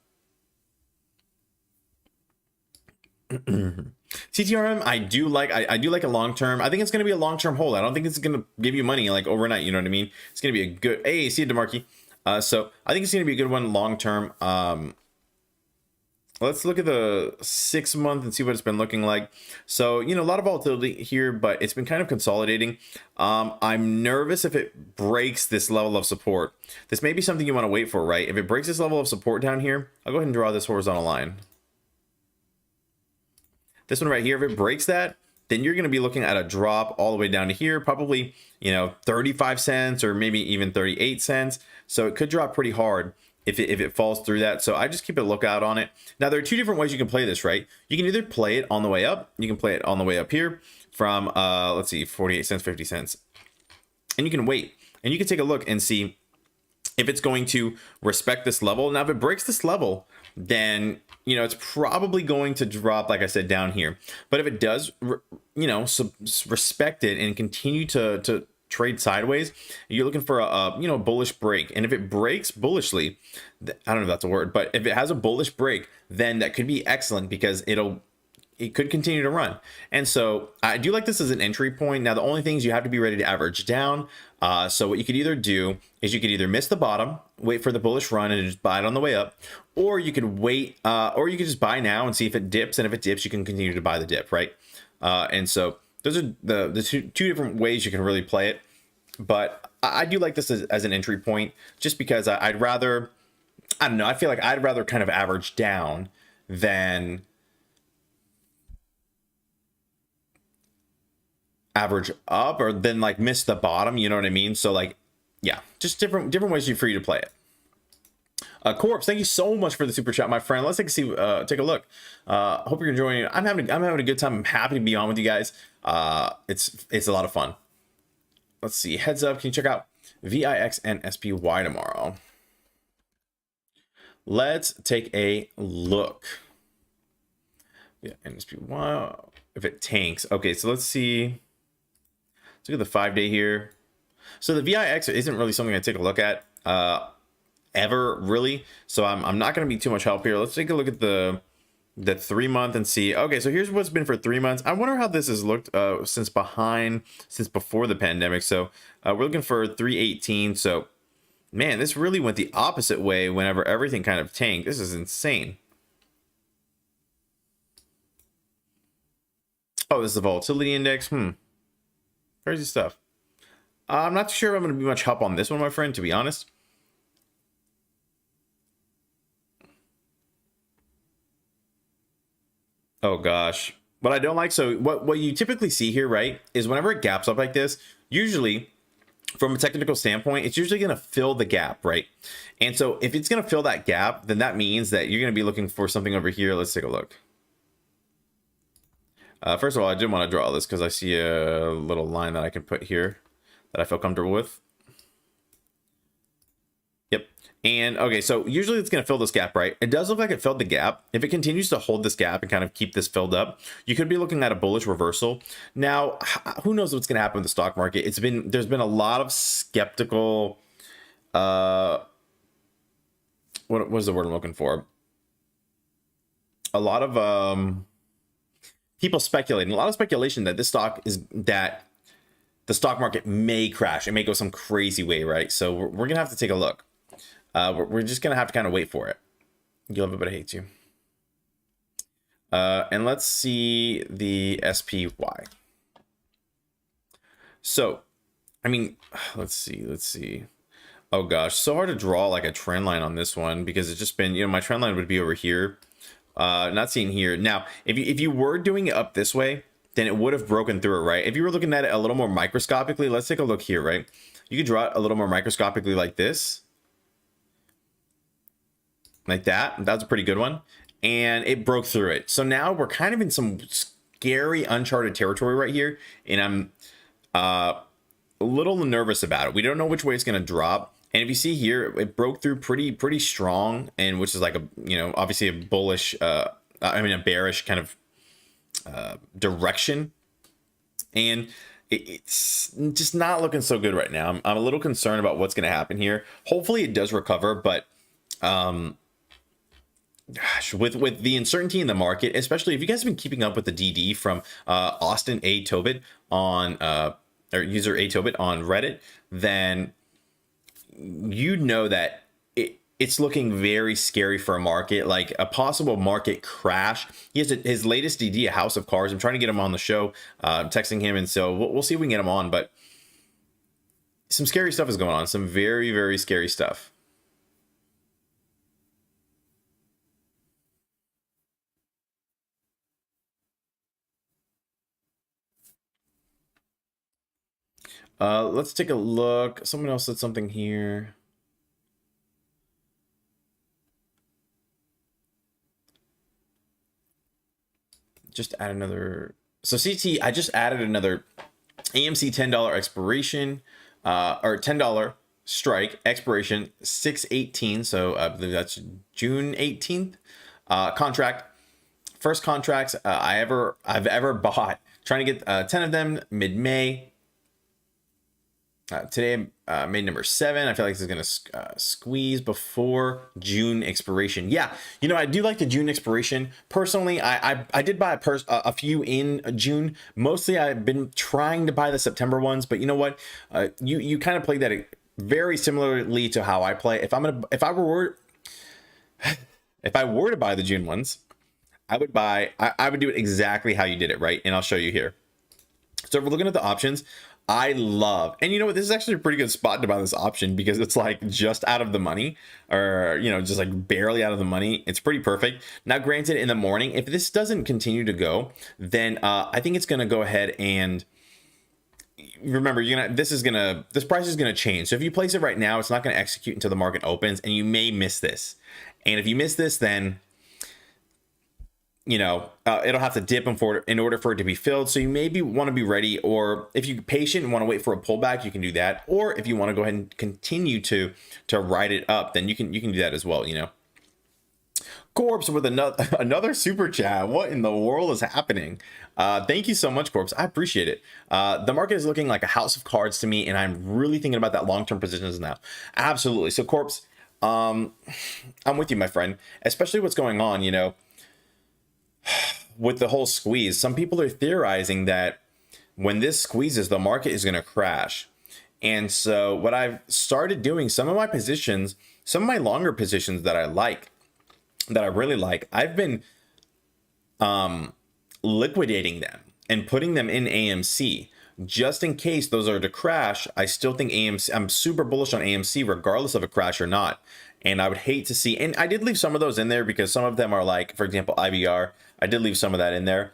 CTRM, I do like a long term. I think it's going to be a long term hold. I don't think it's going to give you money like overnight. You know what I mean? It's going to be a good. Hey, see you, DeMarkey. So I think it's going to be a good one long term. Let's look at the 6 month and see what it's been looking like. So, you know, a lot of volatility here, but it's been kind of consolidating. I'm nervous if it breaks this level of support. This may be something you want to wait for, right? If it breaks this level of support down here, I'll go ahead and draw this horizontal line. This one right here, if it breaks that, then you're going to be looking at a drop all the way down to here, probably, you know, 35 cents or maybe even 38 cents. So it could drop pretty hard if it falls through that. So I just keep a lookout on it. Now, there are two different ways you can play this, right? You can either play it on the way up. You can play it on the way up here from, let's see, 48 cents, 50 cents. And you can wait and you can take a look and see if it's going to respect this level. Now, if it breaks this level, then, you know, it's probably going to drop, like I said, down here. But if it does, you know, respect it and continue to trade sideways, you're looking for a you know, bullish break. And if it breaks bullishly, I don't know if that's a word, but if it has a bullish break, then that could be excellent because it could continue to run. And so I do like this as an entry point. Now, the only things you have to be ready to average down. So what you could either do is you could either miss the bottom, wait for the bullish run and just buy it on the way up, or you could wait, or you could just buy now and see if it dips. And if it dips, you can continue to buy the dip, right? And so those are the two different ways you can really play it. But I do like this as an entry point just because I'd rather, I don't know, I feel like I'd rather kind of average down than average up, or then like miss the bottom, you know what I mean? So like, yeah, just different ways for you to play it. Corpse, thank you so much for the super chat, my friend. Let's take a look. Hope you're enjoying it. I'm having a good time. I'm happy to be on with you guys. It's a lot of fun. Let's see. Heads up. Can you check out VIX and SPY tomorrow? Let's take a look. Yeah, and SPY. If it tanks. Okay, so let's see. Let's look at the 5-day here. So the VIX isn't really something I take a look at ever, really. So I'm not going to be too much help here. Let's take a look at the 3 month and see. Okay, so here's what's been for 3 months. I wonder how this has looked since before the pandemic. So we're looking for 318. So man, this really went the opposite way whenever everything kind of tanked. This is insane. Oh, this is the volatility index. Crazy stuff. I'm not sure if I'm going to be much help on this one, my friend, to be honest. Oh gosh, what I don't like, so what you typically see here, right, is whenever it gaps up like this, usually from a technical standpoint, it's usually going to fill the gap, right? And so if it's going to fill that gap, then that means that you're going to be looking for something over here. Let's take a look. First of all, I did want to draw this because I see a little line that I can put here that I feel comfortable with. Yep. And okay, so usually it's going to fill this gap, right? It does look like it filled the gap. If it continues to hold this gap and kind of keep this filled up, you could be looking at a bullish reversal. Now, who knows what's going to happen with the stock market? There's been a lot of skeptical, what is the word I'm looking for? A lot of people speculating, a lot of speculation that the stock market may crash. It may go some crazy way, right? So we're gonna have to take a look. We're just gonna have to kind of wait for it. You love it, but I hate you. And let's see the SPY. So, I mean, let's see. Oh gosh, so hard to draw like a trend line on this one because it's just been, you know, my trend line would be over here. Not seeing here. Now, if you were doing it up this way, then it would have broken through it, right? If you were looking at it a little more microscopically, let's take a look here, right? You could draw it a little more microscopically like this. Like that. That's a pretty good one. And it broke through it. So now we're kind of in some scary, uncharted territory right here. And I'm a little nervous about it. We don't know which way it's going to drop. And if you see here, it broke through pretty strong, and which is like a, you know, obviously a bullish, a bearish kind of direction. And it's just not looking so good right now. I'm a little concerned about what's going to happen here. Hopefully it does recover, but gosh, with the uncertainty in the market, especially if you guys have been keeping up with the DD from Austin A. Tobit on or user A. Tobit on Reddit, then you know that it's looking very scary for a market, like a possible market crash. He has his latest DD, a house of cards. I'm trying to get him on the show, texting him, and so we'll see if we can get him on. But some scary stuff is going on, some very, very scary stuff. Let's take a look. Someone else said something here. Just add another. So CT, I just added another AMC $10 expiration, or $10 strike expiration 6/18. So I believe that's June 18th. Contract. First contracts I've ever bought. Trying to get 10 of them mid-May. Today made number 7. I feel like this is gonna squeeze before June expiration. Yeah, you know, I do like the June expiration personally. I did buy a few in June. Mostly I've been trying to buy the September ones, but you know what, you kind of play that very similarly to how I play. If I were to buy the June ones, I would do it exactly how you did it, right? And I'll show you here. So if we're looking at the options, I love, and you know what, this is actually a pretty good spot to buy this option because it's like just out of the money, or you know, just like barely out of the money. It's pretty perfect. Now granted, in the morning, if this doesn't continue to go, then I think it's gonna go ahead and remember, this price is gonna change. So if you place it right now, it's not gonna execute until the market opens, and you may miss this. And if you miss this, then you know, it'll have to dip in order for it to be filled. So you maybe want to be ready, or if you're patient and want to wait for a pullback, you can do that. Or if you want to go ahead and continue to ride it up, then you can do that as well, you know. Corpse with another super chat. What in the world is happening? Thank you so much, Corpse. I appreciate it. The market is looking like a house of cards to me, and I'm really thinking about that long-term positions now. Absolutely. So Corpse, I'm with you, my friend, especially what's going on, you know, with the whole squeeze. Some people are theorizing that when this squeezes, the market is going to crash. And so what I've started doing, some of my longer positions that I really like, I've been liquidating them and putting them in AMC just in case those are to crash. I still think AMC, I'm super bullish on AMC regardless of a crash or not. And I would hate to see, and I did leave some of those in there because some of them are like, for example, IVR. I did leave some of that in there,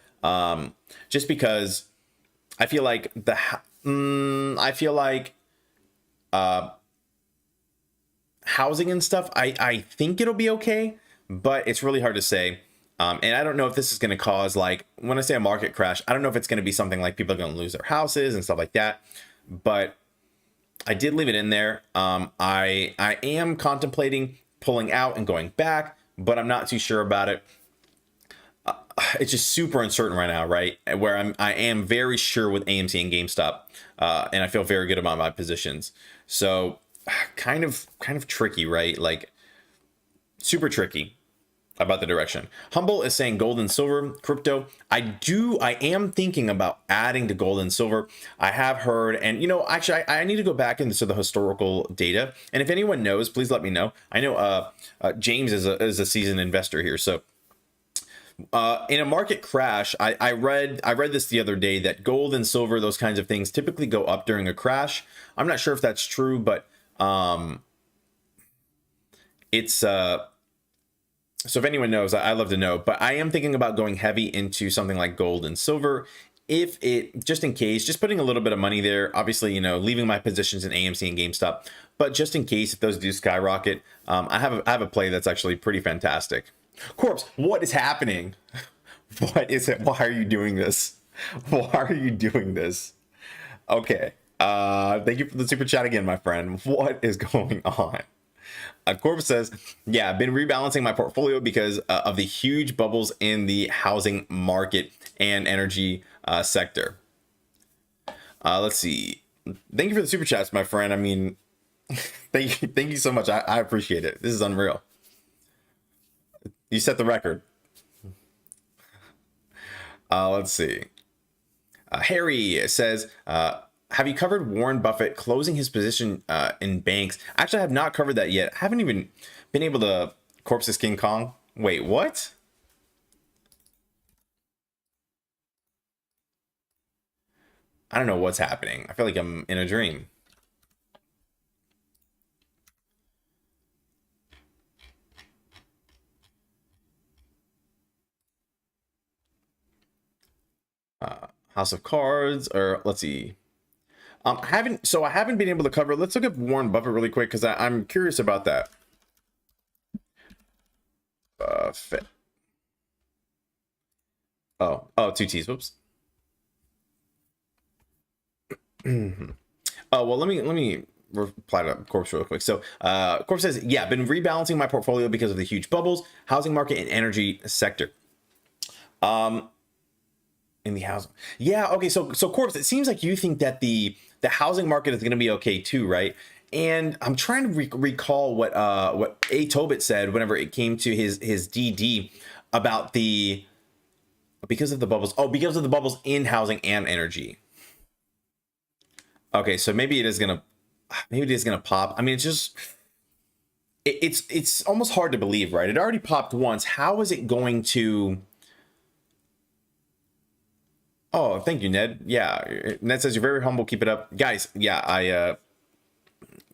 just because I feel like housing and stuff, I think it'll be okay, but it's really hard to say. And I don't know if this is going to cause, like, when I say a market crash, I don't know if it's going to be something like people are going to lose their houses and stuff like that. But I did leave it in there. I am contemplating pulling out and going back, but I'm not too sure about it. It's just super uncertain right now, right? Where I am very sure with AMC and GameStop, and I feel very good about my positions. So kind of tricky, right? Like super tricky about the direction. Humble is saying gold and silver, crypto. I am thinking about adding to gold and silver. I have heard, and you know, actually I need to go back into the historical data. And if anyone knows, please let me know. I know James is a seasoned investor here. So in a market crash, I read this the other day that gold and silver, those kinds of things, typically go up during a crash. I'm not sure if that's true, but it's so if anyone knows, I'd love to know. But I am thinking about going heavy into something like gold and silver, if it, just in case, just putting a little bit of money there. Obviously, you know, leaving my positions in AMC and GameStop, but just in case if those do skyrocket, I have a play that's actually pretty fantastic. Corpse, what is happening? What is it? Why are you doing this? Why are you doing this? Okay. Thank you for the super chat again, my friend. What is going on? Corpse says, yeah, I've been rebalancing my portfolio because of the huge bubbles in the housing market and energy sector. Let's see. Thank you for the super chats, my friend. I mean, thank you so much. I appreciate it. This is unreal. You set the record. Let's see. Harry says, have you covered Warren Buffett closing his position in banks? Actually, I have not covered that yet. I haven't even been able to. Corpse is King Kong. Wait, what? I don't know what's happening. I feel like I'm in a dream. House of Cards, or let's see. I haven't been able to cover. Let's look at Warren Buffett really quick because I'm curious about that. Buffett. Oh, two T's. Whoops. Oh well, let me reply to Corpse real quick. So Corpse says, yeah, been rebalancing my portfolio because of the huge bubbles, housing market, and energy sector. In the housing, yeah, okay. So Corpse, it seems like you think that the housing market is going to be okay too, right? And I'm trying to recall what A. Tobit said whenever it came to his DD about the because of the bubbles. Oh, because of the bubbles in housing and energy. Okay, so maybe it is gonna pop. I mean, it's just it's almost hard to believe, right? It already popped once. How is it going to? Oh, thank you, Ned. Yeah, Ned says you're very humble. Keep it up, guys. Yeah, I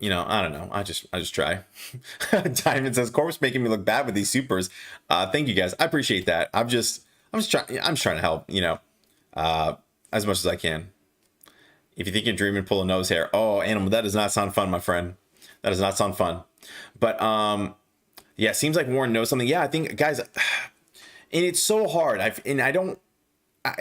I don't know. I just try. Diamond says Corpse making me look bad with these supers. Thank you guys. I appreciate that. I'm just trying to help. As much as I can. If you think you're dreaming, pull a nose hair. Oh, Animal, that does not sound fun, my friend. That does not sound fun. But yeah, seems like Warren knows something. Yeah, I think, guys, and it's so hard. I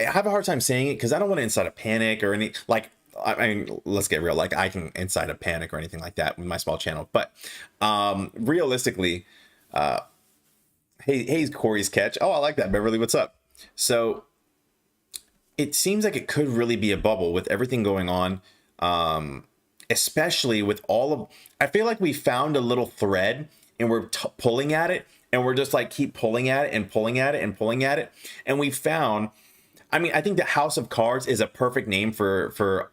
have a hard time saying it because I don't want to incite a panic or any, like, I mean, let's get real. Like, I can incite a panic or anything like that with my small channel. But realistically, hey, Corey's catch. Oh, I like that, Beverly. What's up? So it seems like it could really be a bubble with everything going on, especially with all of. I feel like we found a little thread and we're pulling at it, and we're just like keep pulling at it and pulling at it and pulling at it, and we found. I mean, I think the House of Cards is a perfect name for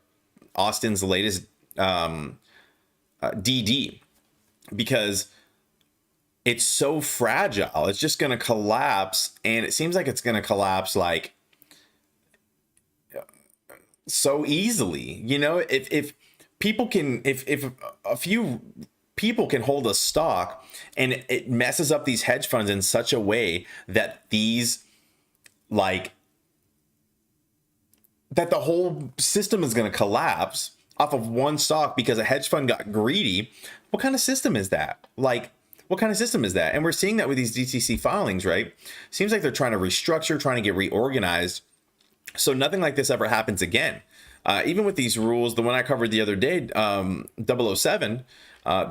Austin's latest DD because it's so fragile. It's just going to collapse, and it seems like it's going to collapse like so easily. If people can, if a few people can hold a stock and it messes up these hedge funds in such a way that these like that the whole system is going to collapse off of one stock because a hedge fund got greedy. What kind of system is that? Like, what kind of system is that? And we're seeing that with these DTC filings, right? Seems like they're trying to restructure, trying to get reorganized. So nothing like this ever happens again. Even with these rules, the one I covered the other day, 007,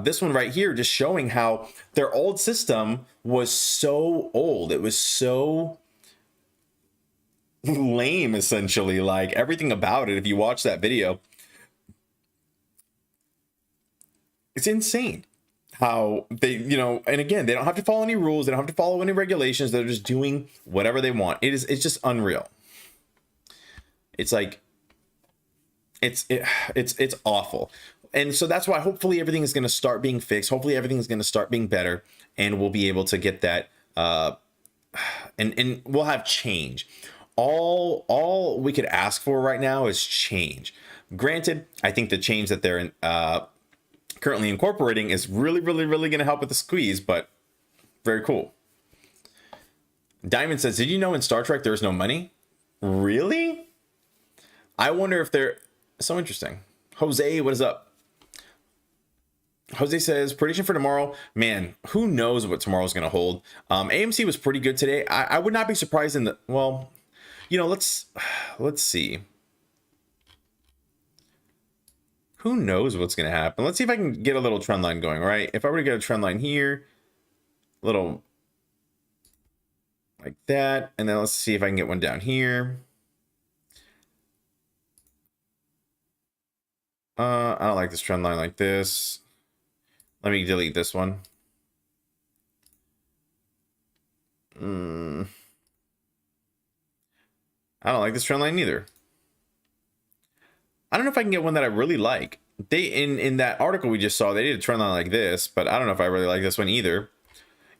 this one right here, just showing how their old system was so old. It was so lame, essentially. Like everything about it, if you watch that video, it's insane how they, and again, they don't have to follow any rules, they don't have to follow any regulations, they're just doing whatever they want. It's just unreal. It's like it's awful. And so that's why hopefully everything is going to start being fixed. Hopefully everything is going to start being better, and we'll be able to get that and we'll have change. All we could ask for right now is change. Granted, I think the change that they're currently incorporating is really going to help with the squeeze, but very cool. Diamond says, did you know in Star Trek there's no money? Really? I wonder if they're so interesting. Jose, what is up? Jose says, prediction for tomorrow. Man, who knows what tomorrow's going to hold. AMC was pretty good today. I would not be surprised in the, well, let's see. Who knows what's going to happen? Let's see if I can get a little trend line going, right? If I were to get a trend line here, little like that, and then let's see if I can get one down here. I don't like this trend line like this. Let me delete this one. I don't like this trend line either. I don't know if I can get one that I really like. They in that article we just saw, they did a trend line like this, but I don't know if I really like this one either.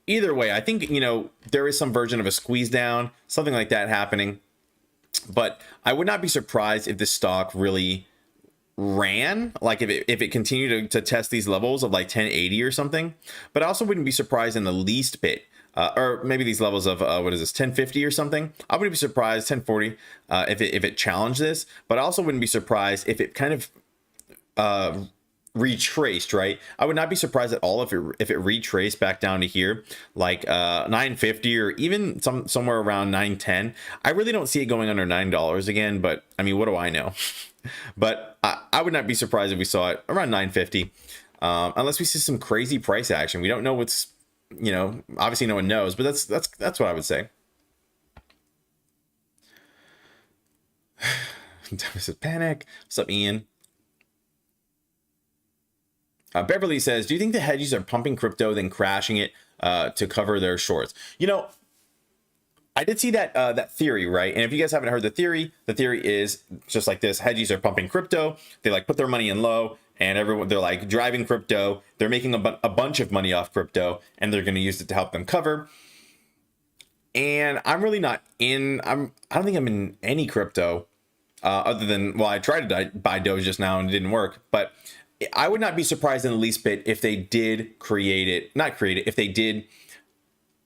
Either way, I think, you know, there is some version of a squeeze down, something like that happening. But I would not be surprised if this stock really ran, like if it continued to test these levels of like 1080 or something. But I also wouldn't be surprised in the least bit, or maybe these levels of what is this, 1050 or something. I wouldn't be surprised 1040 if it challenged this. But I also wouldn't be surprised if it kind of retraced, right? I would not be surprised at all if it retraced back down to here, like 950 or even somewhere around 910. I really don't see it going under $9 again, but I mean, what do I know? But I would not be surprised if we saw it around 950, unless we see some crazy price action. We don't know what's, you know, obviously no one knows, but that's what I would say. Deficit panic. What's up, Ian? Beverly says, do you think the hedges are pumping crypto, then crashing it to cover their shorts? You know, I did see that that theory, right? And if you guys haven't heard the theory is just like this: hedges are pumping crypto. They like put their money in low, and they're like driving crypto. They're making a bunch of money off crypto, and they're going to use it to help them cover. And I'm really not in. I don't think I'm in any crypto other than, well, I tried to buy Doge just now and it didn't work, but I would not be surprised in the least bit if they did if they did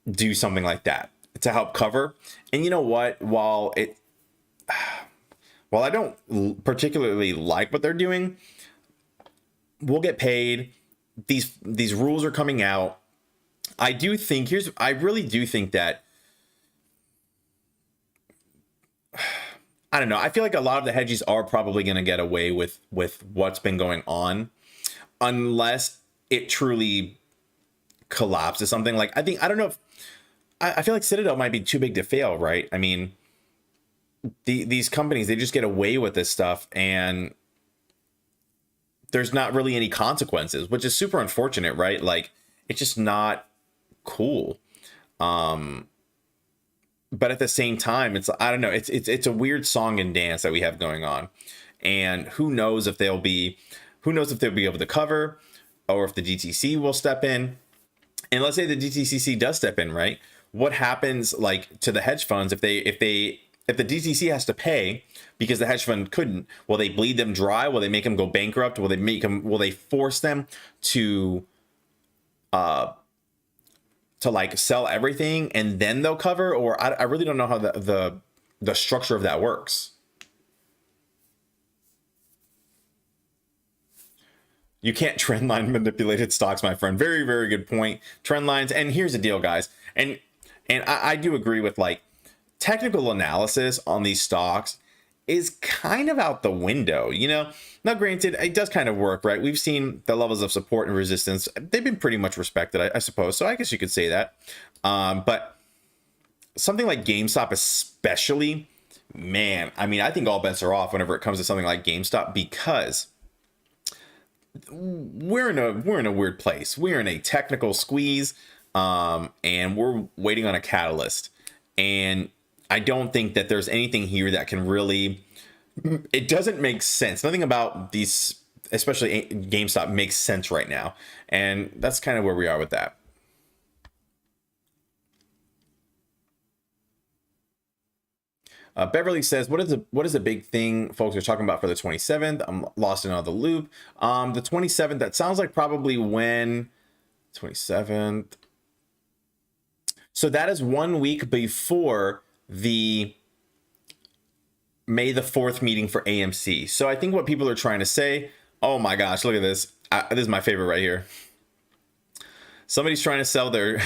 do something like that to help cover. And you know what? While I don't particularly like what they're doing, we'll get paid. These rules are coming out. I really do think that, I don't know. I feel like a lot of the hedges are probably going to get away with what's been going on, unless it truly collapses something. Like, I don't know if I feel like Citadel might be too big to fail, right? I mean, these companies, they just get away with this stuff, and there's not really any consequences, which is super unfortunate, right? Like, it's just not cool. But at the same time, I don't know, it's a weird song and dance that we have going on, and who knows if they'll be able to cover, or if the DTC will step in. And let's say the DTCC does step in, right? What happens, like, to the hedge funds if the DTC has to pay because the hedge fund couldn't? Will they bleed them dry? Will they make them go bankrupt? Will they force them to like sell everything and then they'll cover? Or I really don't know how the structure of that works. You can't trend line manipulated stocks, my friend. Very, very good point. Trend lines. And here's the deal, guys. And I do agree with, like, technical analysis on these stocks is kind of out the window, you know. Now, granted, it does kind of work, right? We've seen the levels of support and resistance. They've been pretty much respected, I suppose. So I guess you could say that. But something like GameStop especially, man, I mean, I think all bets are off whenever it comes to something like GameStop, because we're in a weird place. We're in a technical squeeze, and we're waiting on a catalyst. And I don't think that there's anything here that can really, it doesn't make sense. Nothing about these, especially GameStop, makes sense right now. And that's kind of where we are with that. Beverly says, what is the big thing folks are talking about for the 27th? I'm lost in all the loop. The 27th, that sounds like probably when 27th. So that is 1 week before the May the 4th meeting for AMC. So I think what people are trying to say, oh my gosh, look at this. This is my favorite right here. Somebody's trying to sell their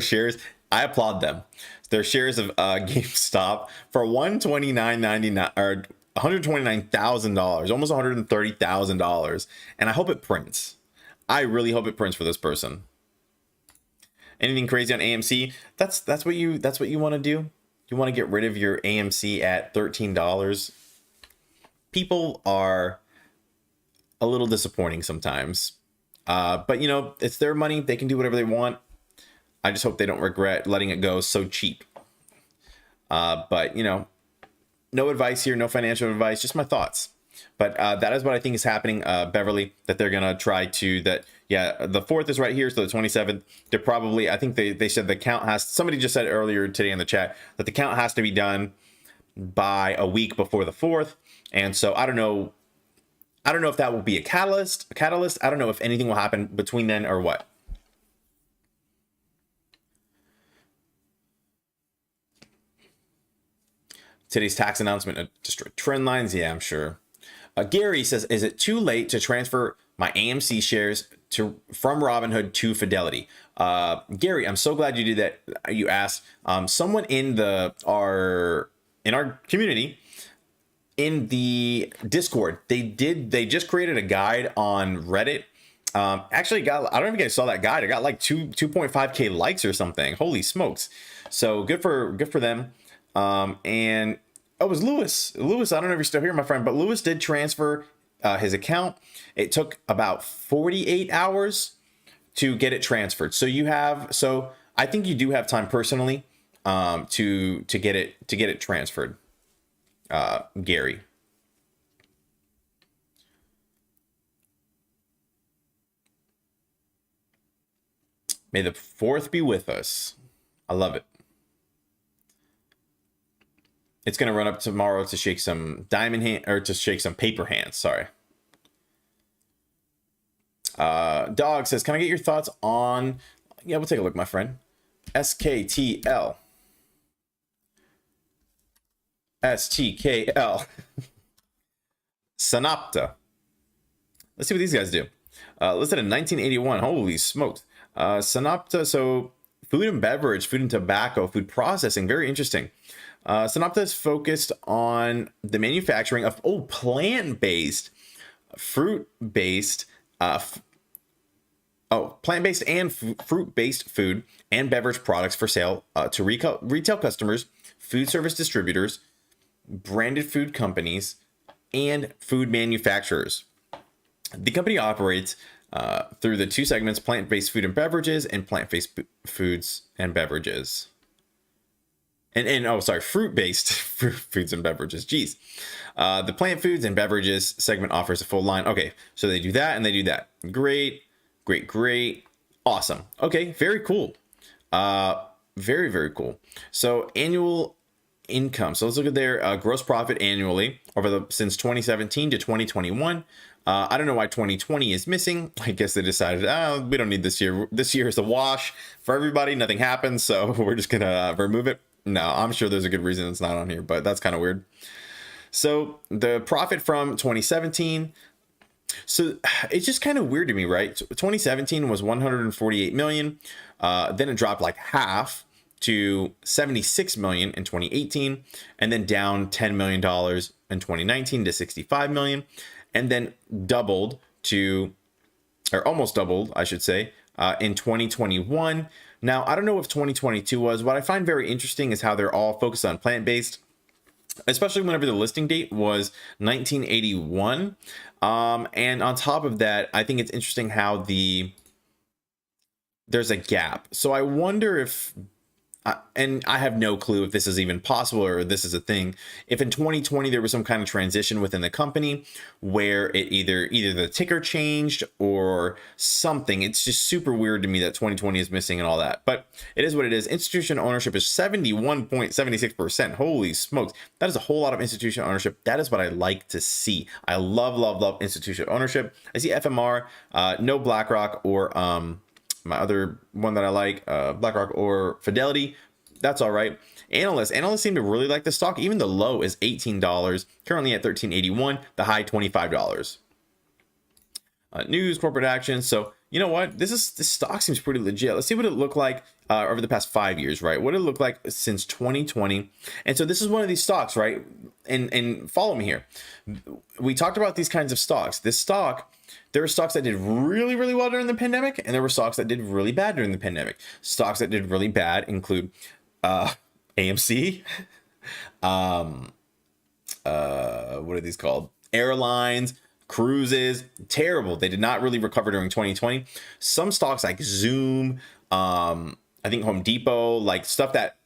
shares. I applaud them. Their shares of GameStop for $129.99 or $129,000, almost $130,000. And I hope it prints. I really hope it prints for this person. Anything crazy on AMC? That's what you want to do? You want to get rid of your AMC at $13? People are a little disappointing sometimes. But you know, it's their money. They can do whatever they want. I just hope they don't regret letting it go so cheap. But you know, no advice here, no financial advice, just my thoughts. But that is what I think is happening, Beverly, that they're going to try to that. Yeah, the 4th is right here. So the 27th, they're probably, I think they said the count has, somebody just said earlier today in the chat that the count has to be done by a week before the 4th. And so I don't know if that will be a catalyst. I don't know if anything will happen between then or what. Today's tax announcement destroyed trend lines. Yeah, I'm sure. Gary says, is it too late to transfer my AMC shares from Robinhood to Fidelity? Gary, I'm so glad you did that. You asked. Someone in our community, in the Discord, they just created a guide on Reddit. Actually, I don't know if you guys saw that guide. I got like 2.5K likes or something. Holy smokes! So good for them. And it was Lewis. I don't know if you're still here, my friend, but Lewis did transfer his account. It took about 48 hours to get it transferred. So I think you do have time personally to get it transferred. Gary. May the 4th be with us. I love it. It's going to run up tomorrow to shake some diamond hand, or to shake some paper hands. Sorry. Dog says, can I get your thoughts on, yeah, we'll take a look, my friend. SKTL. STKL. Synopta. Let's see what these guys do. Listed in 1981. Holy smokes. Synopta, so food and beverage, food and tobacco, food processing. Very interesting. Synopta is focused on the manufacturing of plant-based, fruit-based, plant-based and fruit-based food and beverage products for sale to retail customers, food service distributors, branded food companies, and food manufacturers. The company operates through the two segments: plant-based food and beverages and plant-based foods and beverages. Fruit-based foods and beverages. Geez. The plant foods and beverages segment offers a full line. Okay, so they do that and they do that. Great. Awesome. Okay, very cool. Very, very cool. So annual income. So let's look at their gross profit annually since 2017 to 2021. I don't know why 2020 is missing. I guess they decided, we don't need this year. This year is a wash for everybody. Nothing happens, so we're just gonna remove it. No, I'm sure there's a good reason it's not on here, but that's kind of weird. So the profit from 2017. So it's just kind of weird to me, right? 2017 was 148 million. Then it dropped like half to 76 million in 2018, and then down $10 million in 2019 to 65 million, and then almost doubled, I should say, in 2021. Now, I don't know if 2022 was. What I find very interesting is how they're all focused on plant-based, especially whenever the listing date was 1981. And on top of that, I think it's interesting how there's a gap. So I wonder if, and I have no clue if this is even possible or this is a thing, if in 2020 there was some kind of transition within the company where it either the ticker changed or something. It's just super weird to me that 2020 is missing and all that, but it is what it is. Institutional ownership is 71.76%. Holy smokes, that is a whole lot of institutional ownership. That is what I like to see. I love institutional ownership. I see FMR, no BlackRock or my other one that I like, BlackRock or Fidelity. That's all right. Analysts seem to really like the stock. Even the low is $18, currently at $13.81, the high $25. News, corporate action. So you know what, this stock seems pretty legit. Let's see what it looked like over the past 5 years, right? What did it look like since 2020? And so this is one of these stocks, right? And follow me here. We talked about these kinds of stocks. This stock, there were stocks that did really, really well during the pandemic, and there were stocks that did really bad during the pandemic. Stocks that did really bad include AMC, what are these called? Airlines, Cruises, terrible. They did not really recover during 2020. Some stocks like Zoom, I think Home Depot, like stuff that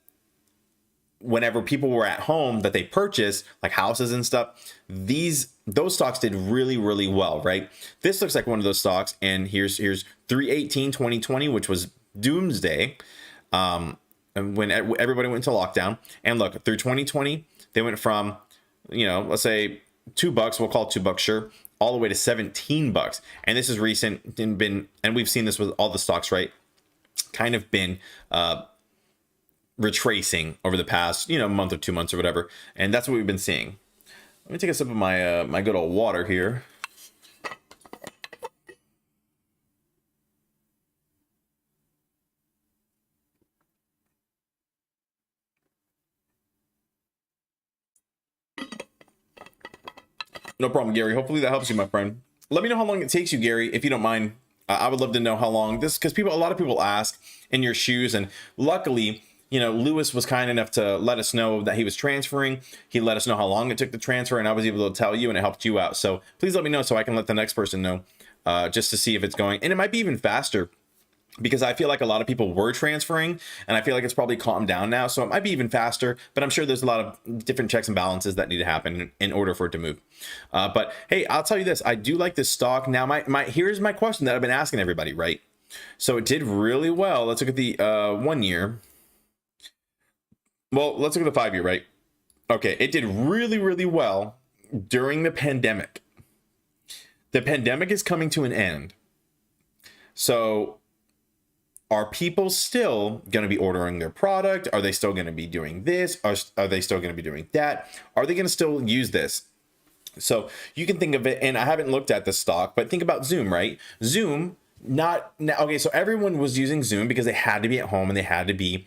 whenever people were at home that they purchased, like houses and stuff, those stocks did really, really well, right? This looks like one of those stocks, and here's 3/18/2020, which was doomsday, and when everybody went into lockdown. And look, through 2020, they went from, let's say $2, we'll call it $2, sure, all the way to $17. And this is recent and we've seen this with all the stocks, right? Kind of been retracing over the past month or 2 months or whatever, and that's what we've been seeing. Let me take a sip of my my good old water here. No problem, Gary. Hopefully that helps you, my friend. Let me know how long it takes you, Gary, if you don't mind. I would love to know how long this, because a lot of people ask in your shoes, and luckily, Lewis was kind enough to let us know that he was transferring. He let us know how long it took to transfer, and I was able to tell you, and it helped you out. So please let me know so I can let the next person know, just to see if it's going. And it might be even faster, because I feel like a lot of people were transferring, and I feel like it's probably calmed down now. So it might be even faster, but I'm sure there's a lot of different checks and balances that need to happen in order for it to move. But hey, I'll tell you this, I do like this stock. Now, here's my question that I've been asking everybody, right? So it did really well. Let's look at the 1 year. Well, let's look at the 5 year, right? Okay, it did really, really well during the pandemic. The pandemic is coming to an end. So are people still going to be ordering their product? Are they still going to be doing this? Are they still going to be doing that? Are they going to still use this? So you can think of it, and I haven't looked at the stock, but think about Zoom, right? Zoom, okay, so everyone was using Zoom because they had to be at home and they had to be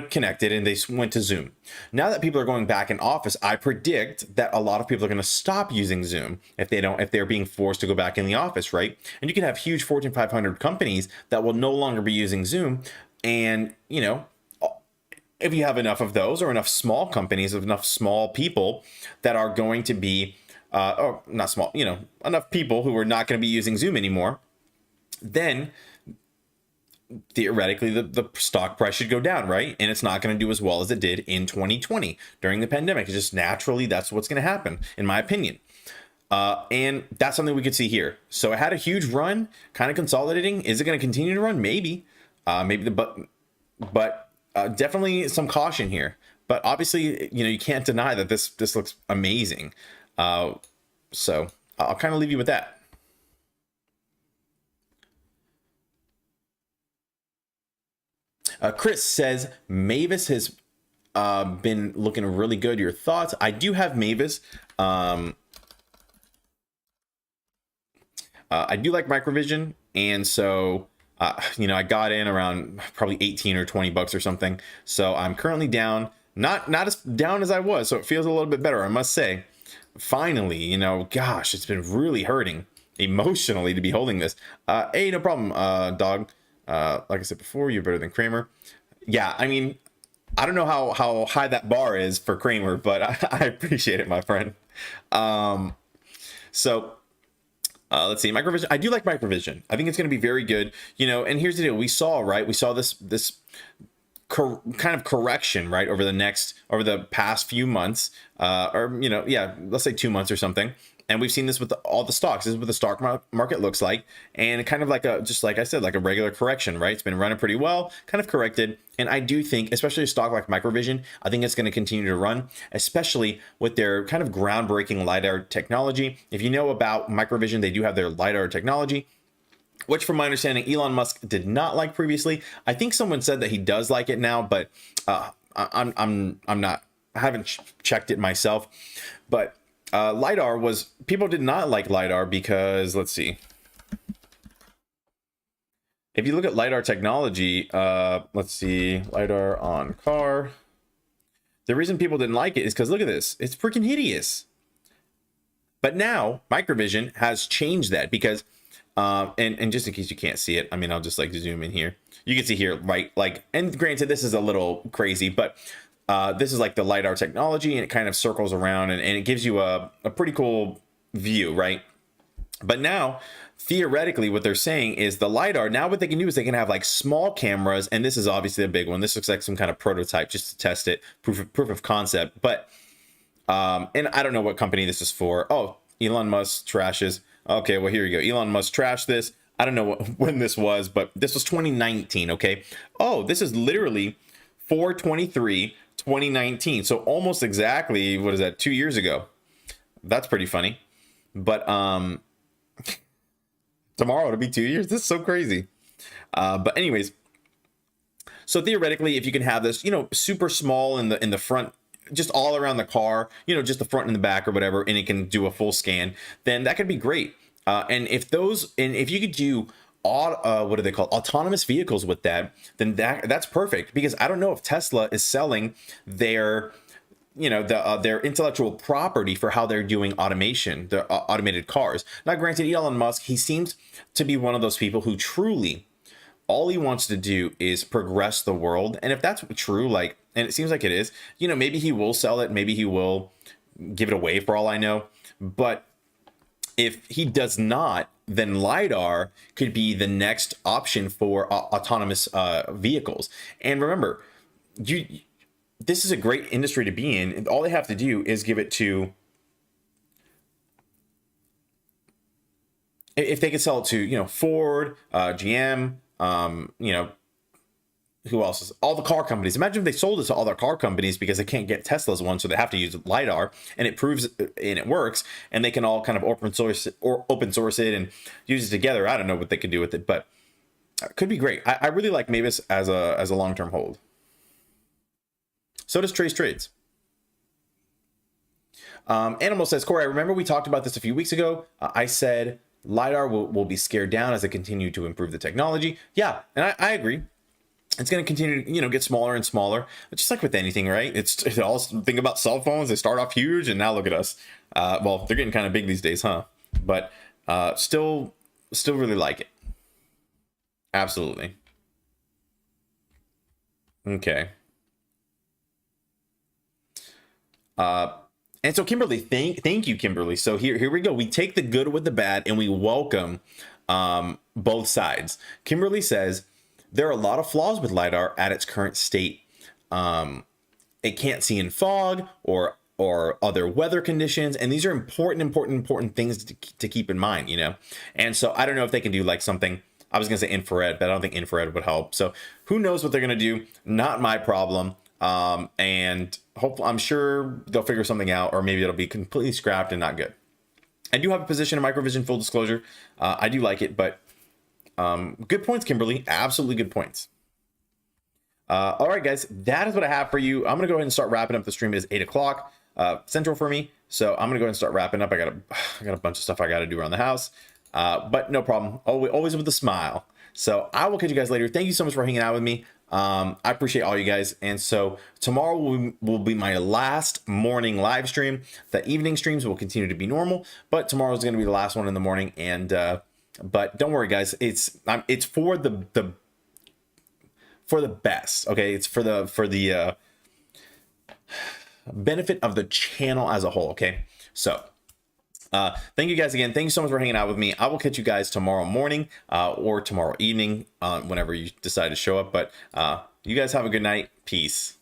connected, and they went to Zoom. Now that people are going back in office, I predict that a lot of people are going to stop using Zoom if they're being forced to go back in the office, right? And you can have huge Fortune 500 companies that will no longer be using Zoom. And, if you have enough of those, or enough small companies, enough small people that are going to be, or not small, enough people who are not going to be using Zoom anymore, then theoretically the stock price should go down, right? And it's not going to do as well as it did in 2020 during the pandemic. It's just naturally, that's what's going to happen, in my opinion. And that's something we could see here. So it had a huge run, kind of consolidating. Is it going to continue to run? Maybe, but definitely some caution here. But obviously, you can't deny that this looks amazing. So I'll kind of leave you with that. Chris says MVIS has been looking really good. Your thoughts? I do have MVIS. I do like Microvision, and so I got in around probably 18 or 20 bucks or something. So I'm currently down, not as down as I was, so it feels a little bit better, I must say. Finally, gosh, it's been really hurting emotionally to be holding this. Hey, no problem, dog. Like I said before, you're better than Kramer. Yeah, I mean, I don't know how high that bar is for Kramer, but I appreciate it, my friend. So let's see, Microvision. I do like Microvision. I think it's going to be very good. And here's the deal: we saw this kind of correction, right, over the past few months, let's say 2 months or something. And we've seen this with all the stocks. This is what the stock market looks like. And kind of just like I said, like a regular correction, right? It's been running pretty well, kind of corrected. And I do think, especially a stock like Microvision, I think it's going to continue to run, especially with their kind of groundbreaking LiDAR technology. If you know about Microvision, they do have their LiDAR technology, which from my understanding, Elon Musk did not like previously. I think someone said that he does like it now, but I'm not, I haven't checked it myself. But LiDAR people did not like LiDAR because, let's see. If you look at LiDAR technology, let's see, LiDAR on car. The reason people didn't like it is because look at this. It's freaking hideous. But now Microvision has changed that because, and just in case you can't see it, I mean, I'll just like zoom in here. You can see here, right? Like, and granted, this is a little crazy, but this is like the LiDAR technology, and it kind of circles around and it gives you a pretty cool view, right? But now, theoretically, what they're saying is the LiDAR, now what they can do is they can have like small cameras, and this is obviously a big one. This looks like some kind of prototype just to test it, proof of concept. But, and I don't know what company this is for. Oh, Elon Musk trashes. Okay, well, here you go. Elon Musk trashed this. I don't know when this was, but this was 2019, okay? Oh, this is literally 4/23/2019. So almost exactly, what is that, 2 years ago? That's pretty funny. But, tomorrow it'll be 2 years. This is so crazy. But anyways, so theoretically, if you can have this, you know, super small in the front, just all around the car, you know, just the front and the back or whatever, and it can do a full scan, then that could be great. And if you could do what do they call autonomous vehicles with that, then that's perfect, because I don't know if Tesla is selling their, you know, their intellectual property for how they're doing automation, the automated cars. Now, granted, Elon Musk, he seems to be one of those people who truly, all he wants to do is progress the world. And if that's true, like, and it seems like it is, you know, maybe he will sell it, maybe he will give it away for all I know. But if he does not, then LiDAR could be the next option for autonomous vehicles. And remember, this is a great industry to be in. All they have to do is give it to, if they could sell it to, you know, Ford, GM, you know, who else is, all the car companies. Imagine if they sold it to all their car companies because they can't get Tesla's one, so they have to use LiDAR, and it proves and it works, and they can all kind of open source it and use it together. I don't know what they could do with it, but it could be great. I really like MVIS as a long-term hold. So does Trace Trades. Animal says, Corey, I remember we talked about this a few weeks ago. I said LiDAR will be scared down as they continue to improve the technology. Yeah, and I agree. It's going to continue to, you know, get smaller and smaller. But just like with anything, right? It's all, think about cell phones. They start off huge, and now look at us. Well, they're getting kind of big these days, huh? But still really like it. Absolutely. Okay. And so Kimberly, thank you, Kimberly. So here we go. We take the good with the bad, and we welcome both sides. Kimberly says there are a lot of flaws with LiDAR at its current state. It can't see in fog or other weather conditions, and these are important things to keep in mind, you know. And so I don't know if they can do like something. I was gonna say infrared, but I don't think infrared would help. So who knows what they're gonna do? Not my problem. And hopefully, I'm sure they'll figure something out, or maybe it'll be completely scrapped and not good. I do have a position in Microvision, full disclosure. I do like it, but good points, Kimberly. Absolutely good points. All right, guys, that is what I have for you. I'm gonna go ahead and start wrapping up the stream. It is 8 o'clock Central for me, so I'm gonna go ahead and start wrapping up. I got a bunch of stuff I got to do around the house, but no problem. Always with a smile. So I will catch you guys later. Thank you so much for hanging out with me. I appreciate all you guys. And so tomorrow will be my last morning live stream. The evening streams will continue to be normal, but tomorrow is going to be the last one in the morning. And but don't worry, guys. It's for the best. Okay, it's for the benefit of the channel as a whole. Okay, so. Thank you guys again. Thank you so much for hanging out with me. I will catch you guys tomorrow morning or tomorrow evening, whenever you decide to show up. But you guys have a good night. Peace.